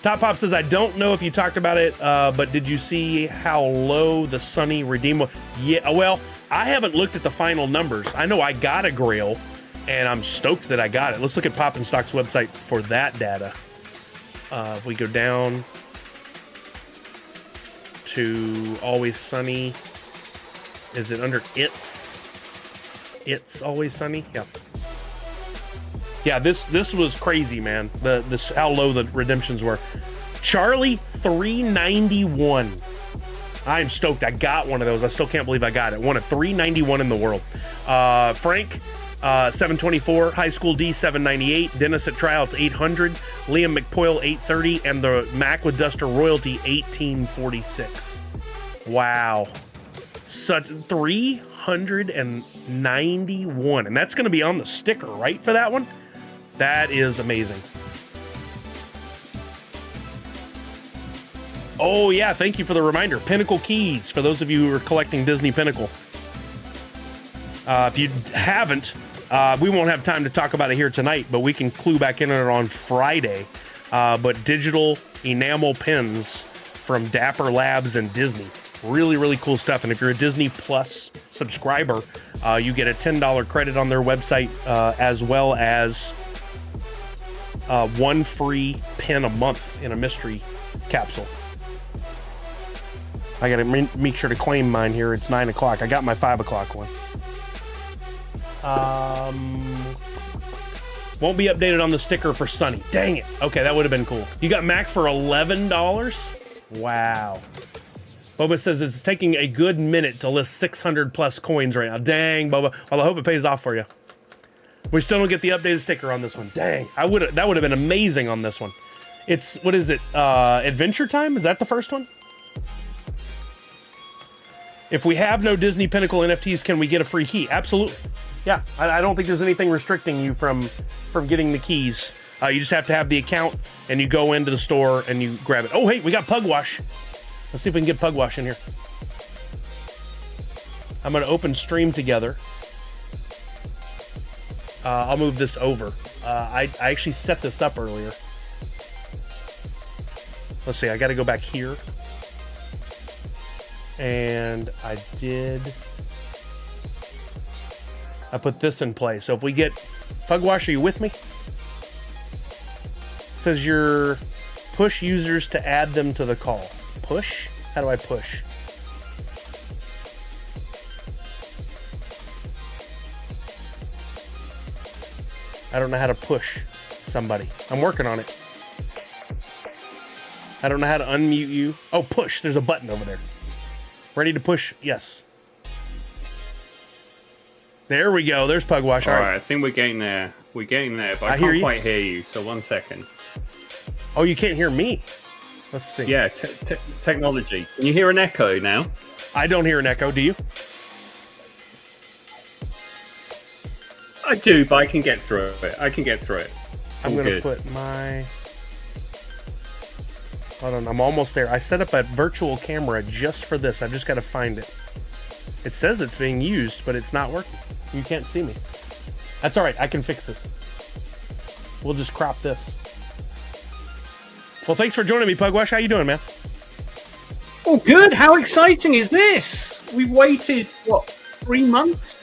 Top Pop says, I don't know if you talked about it, but did you see how low the Sunny Redeem was? Yeah, well, I haven't looked at the final numbers. I know I got a grail, and I'm stoked that I got it. Let's look at Pop and Stock's website for that data. If we go down to Always Sunny, is it under It's Always Sunny? Yeah. Yeah, this was crazy, man. How low the redemptions were. Charlie, 391. I'm stoked. I got one of those. I still can't believe I got it. One of 391 in the world. Frank, 724. High School D, 798. Dennis at Tryouts, 800. Liam McPoyle, 830. And the Mac with Duster Royalty, 1846. Wow. Such 391. And that's going to be on the sticker, right, for that one? That is amazing. Oh, yeah, thank you for the reminder. Pinnacle Keys, for those of you who are collecting Disney Pinnacle. If you haven't, we won't have time to talk about it here tonight, but we can clue back in on it on Friday. But digital enamel pins from Dapper Labs and Disney. Really, really cool stuff. And if you're a Disney Plus subscriber, you get a $10 credit on their website, as well as one free pin a month in a mystery capsule. I gotta make sure to claim mine here. It's 9 o'clock. I got my 5 o'clock one. Won't be updated on the sticker for Sunny. Dang it. Okay, that would have been cool. You got Mac for $11? Wow. Boba says it's taking a good minute to list 600 plus coins right now. Dang, Boba. Well, I hope it pays off for you. We still don't get the updated sticker on this one. Dang, that would have been amazing on this one. It's, what is it? Adventure Time? Is that the first one? If we have no Disney Pinnacle NFTs, can we get a free key? Absolutely. Yeah, I don't think there's anything restricting you from getting the keys. You just have to have the account, and you go into the store and you grab it. Oh, hey, we got Pugwash. Let's see if we can get Pugwash in here. I'm going to open Stream Together. I'll move this over. I actually set this up earlier. Let's see, I got to go back here. And I did I put this in play. So if we get Pugwash, are you with me? It says your push users to add them to the call. Push? How do I push? I don't know how to push somebody. I'm working on it. I don't know how to unmute you. Oh, push. There's a button over there. Ready to push? Yes. There we go. There's Pugwash. All right, I think we're getting there. We're getting there, but I can't quite hear you. So 1 second. Oh, you can't hear me? Let's see. Yeah, technology. Can you hear an echo now? I don't hear an echo. Do you? I do, but I can get through it. I'm going to put my... Hold on, I'm almost there. I set up a virtual camera just for this. I've just got to find it. It says it's being used, but it's not working. You can't see me. That's all right. I can fix this. We'll just crop this. Well, thanks for joining me, Pugwash. How you doing, man? Oh, good. How exciting is this? We waited, what, 3 months?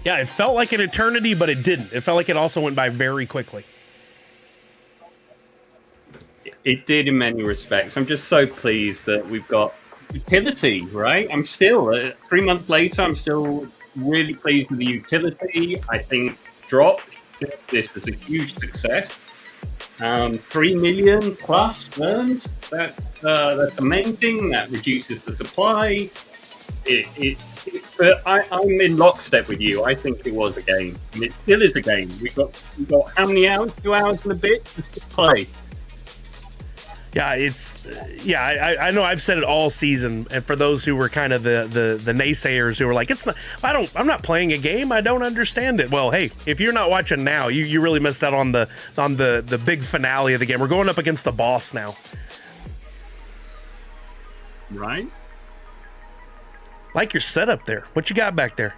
Yeah, it felt like an eternity, but it didn't. It felt like it also went by very quickly. It did in many respects. I'm just so pleased that we've got utility, right? I'm still, 3 months later, I'm still really pleased with the utility. I think Droppp did this as a huge success. 3 million plus earned. That's amazing. That reduces the supply. But I'm in lockstep with you. I think it was a game. And it still is a game. We've got how many hours? 2 hours and a bit to play. Yeah, I know I've said it all season, and for those who were kind of the naysayers who were like, I'm not playing a game, I don't understand it. Well, hey, if you're not watching now, you really missed out on the big finale of the game. We're going up against the boss now. Right? Like your setup there. What you got back there?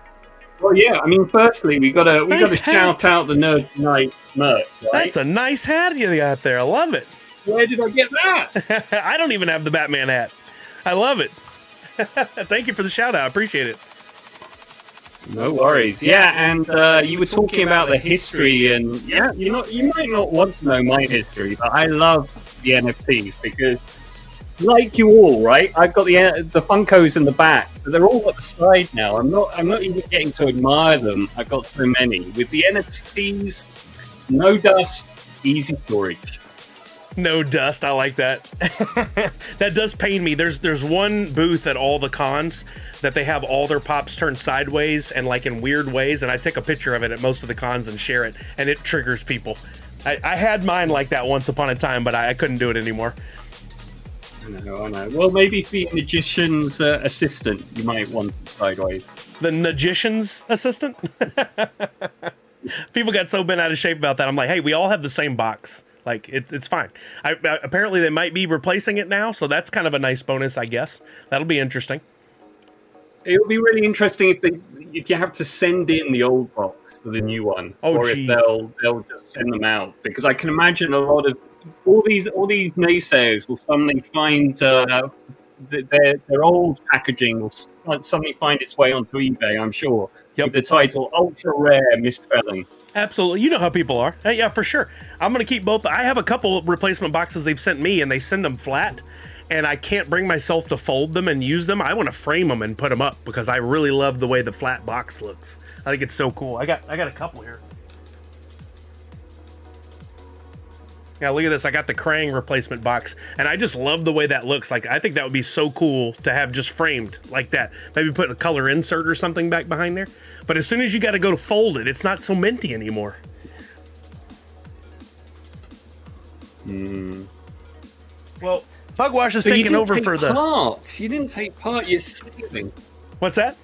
Well, yeah. I mean, firstly, we got to shout out the Nerd Night merch. Right? That's a nice hat you got there. I love it. Where did I get that? I don't even have the Batman hat. I love it. Thank you for the shout out. I appreciate it. No worries. Yeah, and you were talking about the history, and yeah, you might not want to know my history, but I love the NFTs because, like you all, right? I've got the Funkos in the back, but they're all at the side now. I'm not even getting to admire them. I've got so many. With the NFTs, no dust, easy storage. No dust. I like that. That does pain me. There's one booth at all the cons that they have all their pops turned sideways and like in weird ways, and I take a picture of it at most of the cons and share it, and it triggers people. I had mine like that once upon a time, but I couldn't do it anymore. I know. Well, maybe for the magician's assistant, you might want it sideways. The magician's assistant? People got so bent out of shape about that. I'm like, hey, we all have the same box. Like, it's fine. Apparently, they might be replacing it now, so that's kind of a nice bonus, I guess. That'll be interesting. It'll be really interesting if you have to send in the old box for the new one, if they'll just send them out. Because I can imagine a lot of all these naysayers will suddenly find their old packaging will suddenly find its way onto eBay. I'm sure with the title "Ultra Rare Misspelling." Absolutely. You know how people are. Yeah, for sure. I'm going to keep both. I have a couple of replacement boxes they've sent me, and they send them flat, and I can't bring myself to fold them and use them. I want to frame them and put them up because I really love the way the flat box looks. I think it's so cool. I got a couple here. Yeah, look at this. I got the Krang replacement box, and I just love the way that looks. Like, I think that would be so cool to have just framed like that. Maybe put a color insert or something back behind there. But as soon as you got to go to fold it, it's not so minty anymore. Well, Pugwash is taking over for the... You didn't take part. You're saving. What's that?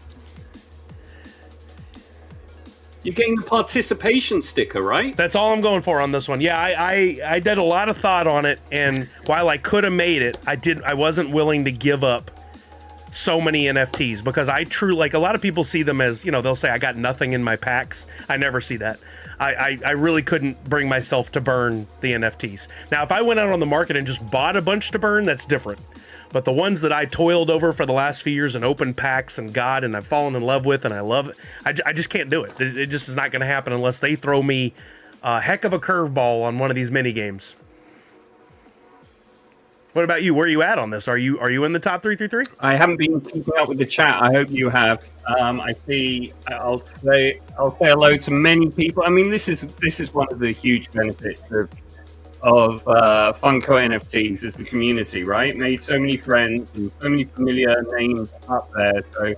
You're getting the participation sticker, right? That's all I'm going for on this one. Yeah, I did a lot of thought on it, and while I could have made it, I wasn't willing to give up so many NFTs because I truly, like, a lot of people see them as, they'll say I got nothing in my packs. I never see that. I really couldn't bring myself to burn the NFTs. Now, if I went out on the market and just bought a bunch to burn, that's different. But the ones that I toiled over for the last few years and opened packs and got and I've fallen in love with and I love it, I just can't do it. It just is not going to happen unless they throw me a heck of a curveball on one of these mini games. What about you? Where are you at on this? Are you in the top 333? I haven't been keeping up with the chat. I hope you have. I see. I'll say hello to many people. I mean, this is one of the huge benefits of Funko NFTs is the community, right? Made so many friends and so many familiar names up there. So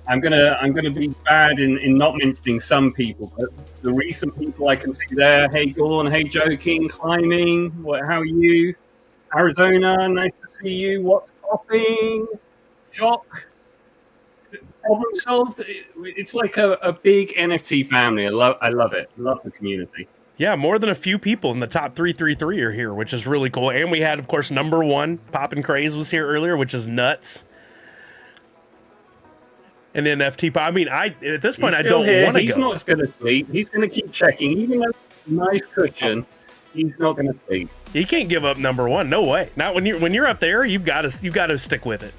I'm gonna be bad in not mentioning some people, but the recent people I can see there. Hey Gorn, hey Joe King, climbing. How are you? Arizona, nice to see you. What's popping? Shock. Problem solved. It's like a big NFT family. I love it. Love the community. Yeah, more than a few people in the top 333 are here, which is really cool. And we had, of course, number 1, Poppin' Craze was here earlier, which is nuts. And NFT Pop. I mean, at this point, I don't want to go. He's not going to sleep. He's going to keep checking, even though it's a nice cushion. He's not going to sleep. You can't give up number 1. No way. Not when you're up there. You've got to stick with it.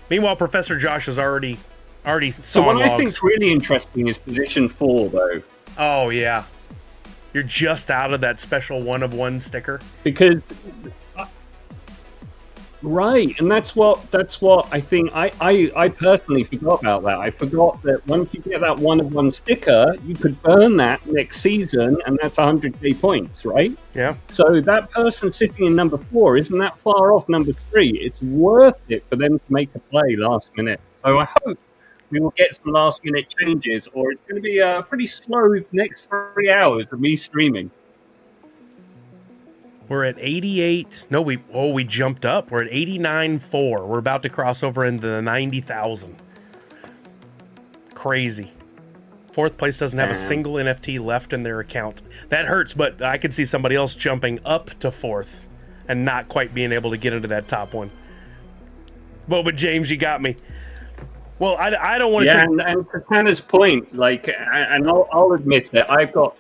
Meanwhile, Professor Josh is already. So what I think is really interesting is position 4, though. Oh yeah, you're just out of that special 1 of 1 sticker because. Right, and that's what I think. I personally forgot about that. I forgot that once you get that 1 of 1 sticker, you could burn that next season, and that's 100k points, right? Yeah. So that person sitting in number 4 isn't that far off number 3. It's worth it for them to make a play last minute. So I hope we will get some last minute changes, or it's going to be a pretty slow next 3 hours of me streaming. We're at 88. No, we jumped up. We're at 89.4. We're about to cross over into the 90,000. Crazy. 4th place doesn't have a single NFT left in their account. That hurts, but I could see somebody else jumping up to 4th and not quite being able to get into that top 1. But James, you got me. Well, I don't want to. Yeah, and to Hannah's point, like, and I'll admit it. I've got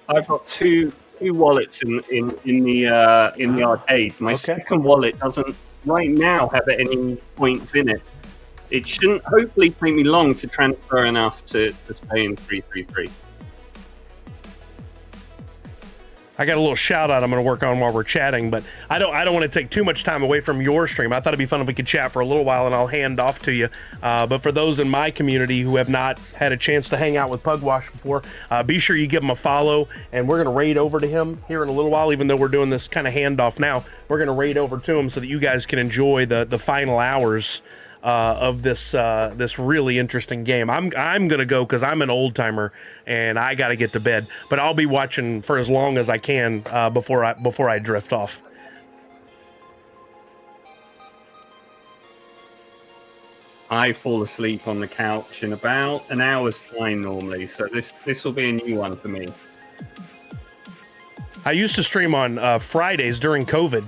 2 wallets in the arcade. My second wallet doesn't right now have any points in it. It shouldn't hopefully take me long to transfer enough to stay in 333. I got a little shout out I'm going to work on while we're chatting, but I don't want to take too much time away from your stream. I thought it'd be fun if we could chat for a little while, and I'll hand off to you. But for those in my community who have not had a chance to hang out with Pugwash before, be sure you give him a follow, and we're going to raid over to him here in a little while. Even though we're doing this kind of handoff now, we're going to raid over to him so that you guys can enjoy the final hours of this really interesting game. I'm gonna go because I'm an old timer and I got to get to bed. But I'll be watching for as long as I can before I drift off. I fall asleep on the couch in about an hour's time normally, so this will be a new one for me. I used to stream on Fridays during COVID.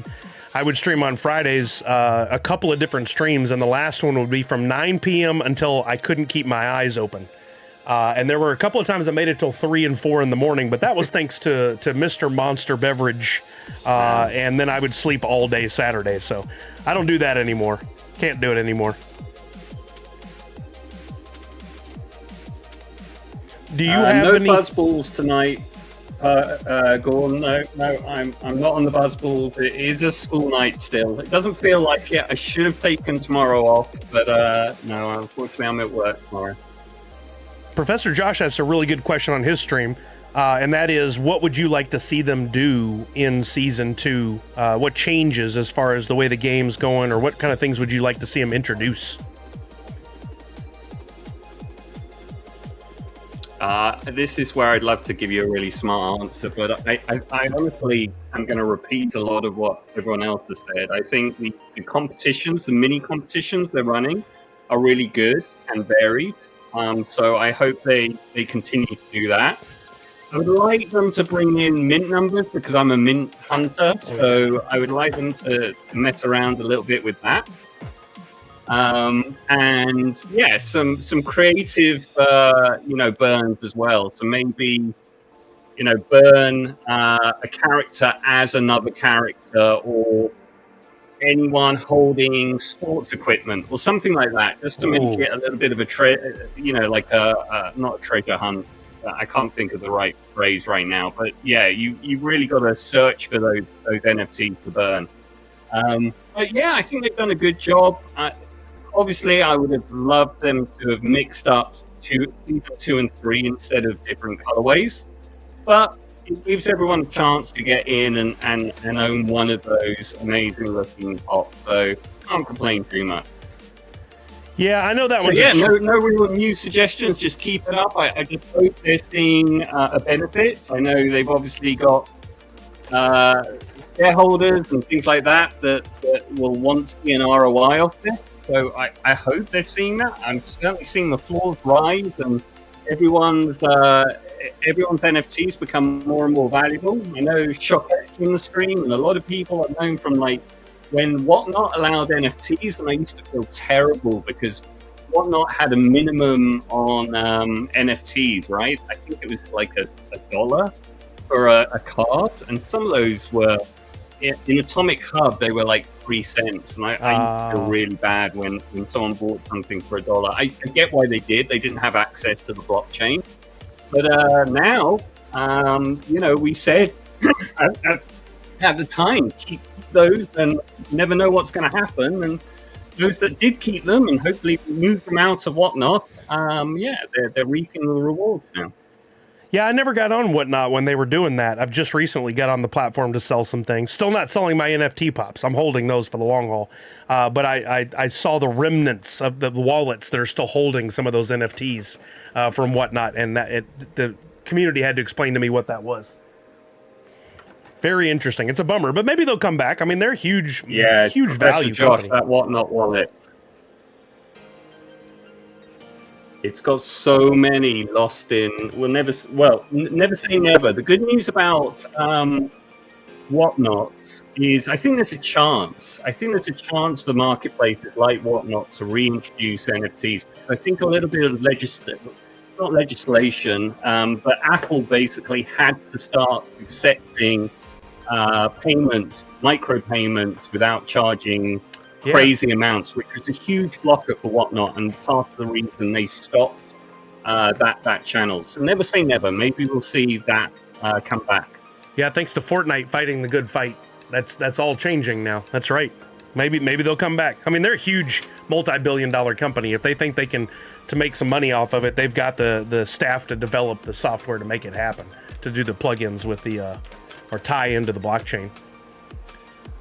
I would stream on Fridays, a couple of different streams, and the last one would be from 9 p.m. until I couldn't keep my eyes open. And there were a couple of times I made it till 3 and 4 in the morning, but that was thanks to Mr. Monster Beverage. And then I would sleep all day Saturday, so I don't do that anymore. Can't do it anymore. Do you have no any buzzballs tonight? Gordon, no, I'm not on the buzzballs. It is a school night still. It doesn't feel like it. I should have taken tomorrow off, but no, unfortunately I'm at work tomorrow. Professor Josh asked a really good question on his stream, and that is, what would you like to see them do in Season 2? What changes as far as the way the game's going, or what kind of things would you like to see them introduce? This is where I'd love to give you a really smart answer, but I honestly am going to repeat a lot of what everyone else has said. I think the competitions, the mini competitions they're running, are really good and varied. So I hope they continue to do that. I would like them to bring in mint numbers because I'm a mint hunter, so I would like them to mess around a little bit with that. And yeah, some creative, burns as well. So maybe, burn a character as another character, or anyone holding sports equipment or something like that, just to make it a little bit of a like a not a treasure hunt. I can't think of the right phrase right now, but yeah, you've really got to search for those NFTs to burn. But yeah, I think they've done a good job. Obviously, I would have loved them to have mixed up season 2 and 3 instead of different colorways, but it gives everyone a chance to get in and own one of those amazing looking pops. So can't complain too much. Yeah, I know that one. Yeah, no real new suggestions. Just keep it up. I just hope they're seeing a benefit. I know they've obviously got shareholders and things like that will want to see an ROI off this. So I hope they're seeing that. I'm certainly seeing the floors rise and everyone's NFTs become more and more valuable. I know Shocket's in the stream, and a lot of people are known from like when Whatnot allowed NFTs, and I used to feel terrible because Whatnot had a minimum on NFTs, right? I think it was like a dollar for a card, and some of those were in Atomic Hub. They were like 3 cents, and I used to feel really bad when someone bought something for $1. I get why they did; they didn't have access to the blockchain. But now, we said at the time, keep those, and you never know what's going to happen. And those that did keep them, and hopefully move them out of Whatnot, they're reaping the rewards now. Yeah, I never got on Whatnot when they were doing that. I've just recently got on the platform to sell some things. Still not selling my NFT pops. I'm holding those for the long haul. But I saw the remnants of the wallets that are still holding some of those NFTs from Whatnot, and the community had to explain to me what that was. Very interesting. It's a bummer, but maybe they'll come back. I mean, they're huge, huge value. Josh, company. that Whatnot wallet. It's got so many lost in. Never say never. The good news about Whatnot is I think there's a chance. I think there's a chance for marketplaces like Whatnot to reintroduce NFTs. I think a little bit of not legislation, but Apple basically had to start accepting payments, micropayments, without charging crazy amounts, which was a huge blocker for Whatnot, and part of the reason they stopped that channel. So never say never. Maybe we'll see that come back. Yeah, thanks to Fortnite fighting the good fight. That's all changing now. That's right. Maybe they'll come back. I mean, they're a huge multi-billion-dollar company. If they think they can to make some money off of it, they've got the staff to develop the software to make it happen, to do the plugins with the or tie into the blockchain.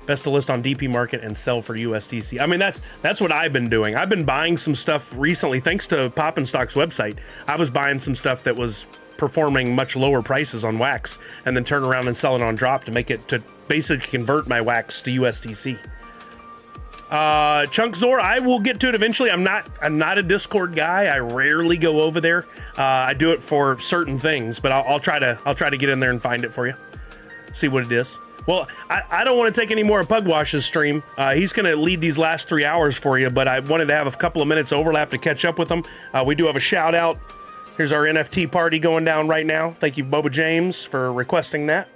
Best to list on DP Market and sell for USDC. I mean, that's what I've been doing. I've been buying some stuff recently, thanks to Pop and Stock's website. I was buying some stuff that was performing much lower prices on Wax, and then turn around and sell it on Droppp to make it to basically convert my Wax to USDC. Chunk Zor, I will get to it eventually. I'm not a Discord guy. I rarely go over there. I do it for certain things, but I'll try to get in there and find it for you. See what it is. Well, I don't want to take any more of Pugwash's stream. He's going to lead these last 3 hours for you, but I wanted to have a couple of minutes overlap to catch up with him. We do have a shout out. Here's our NFT party going down right now. Thank you, Boba James, for requesting that.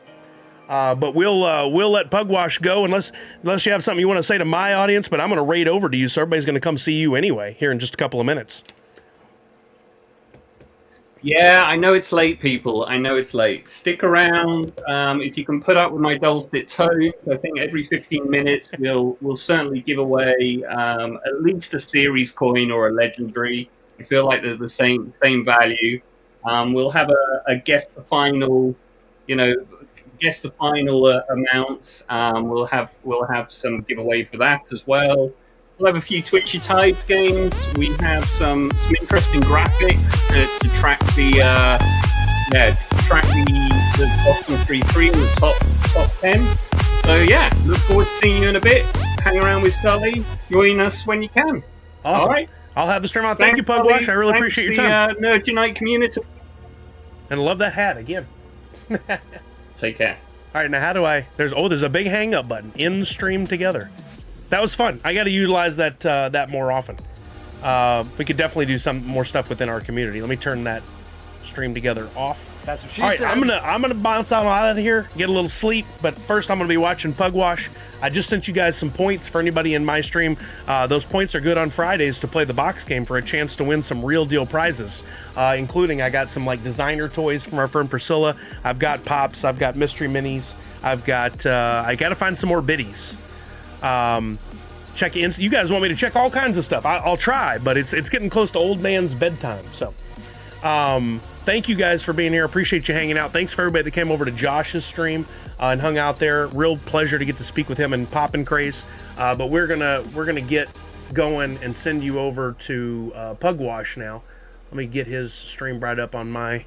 But we'll let Pugwash go unless you have something you want to say to my audience. But I'm going to raid over to you, so everybody's going to come see you anyway here in just a couple of minutes. Yeah, I know it's late, people. I know it's late. Stick around. If you can put up with my dulcet tones, I think every 15 minutes we'll certainly give away at least a series coin or a legendary. I feel like they're the same value. We'll have a guess the final, amounts. We'll have some giveaway for that as well. We'll have a few Twitchy Tides games. We have some interesting graphics to track the bottom 3 and the top 10. So yeah, look forward to seeing you in a bit. Hang around with Sully. Join us when you can. Awesome. All right. I'll have the stream on. Thank you, Pugwash. I really appreciate your time. Nerd Unite community. And I love that hat again. Take care. All right, now how do I? There's a big hang up button. End stream together. That was fun. I got to utilize that more often. We could definitely do some more stuff within our community. Let me turn that stream together off. That's what she All right, said. I'm gonna bounce out of here, get a little sleep. But first, I'm gonna be watching Pugwash. I just sent you guys some points for anybody in my stream. Those points are good on Fridays to play the box game for a chance to win some real deal prizes, including I got some like designer toys from our friend Priscilla. I've got pops. I've got mystery minis. I've got. I got to find some more biddies. Check in. You guys want me to check all kinds of stuff? I'll try, but it's getting close to old man's bedtime. So, thank you guys for being here. Appreciate you hanging out. Thanks for everybody that came over to Josh's stream and hung out there. Real pleasure to get to speak with him and Pop and Craze. But we're gonna get going and send you over to Pugwash now. Let me get his stream right up on my.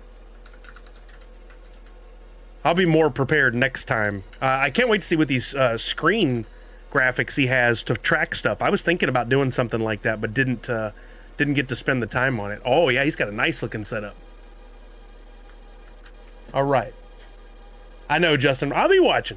I'll be more prepared next time. I can't wait to see what these screen graphics he has to track stuff. I was thinking about doing something like that, but didn't get to spend the time on it. Oh yeah, he's got a nice looking setup. All right. I know, Justin. I'll be watching.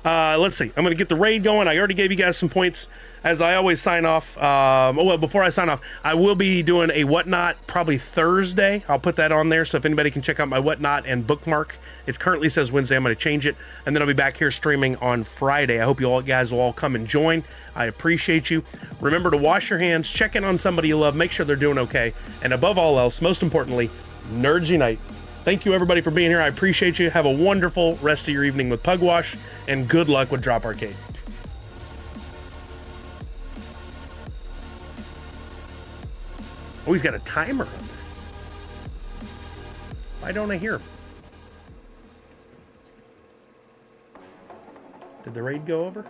Let's see. I'm going to get the raid going. I already gave you guys some points. As I always sign off. Before I sign off, I will be doing a Whatnot probably Thursday. I'll put that on there, so if anybody can check out my Whatnot and bookmark. It currently says Wednesday. I'm going to change it, and then I'll be back here streaming on Friday. I hope you all guys will all come and join. I appreciate you. Remember to wash your hands, check in on somebody you love, make sure they're doing okay, and above all else, most importantly, Nerds Unite. Thank you, everybody, for being here. I appreciate you. Have a wonderful rest of your evening with Pugwash, and good luck with Droppp Arcade. Oh, he's got a timer on there. Why don't I hear him? Did the raid go over?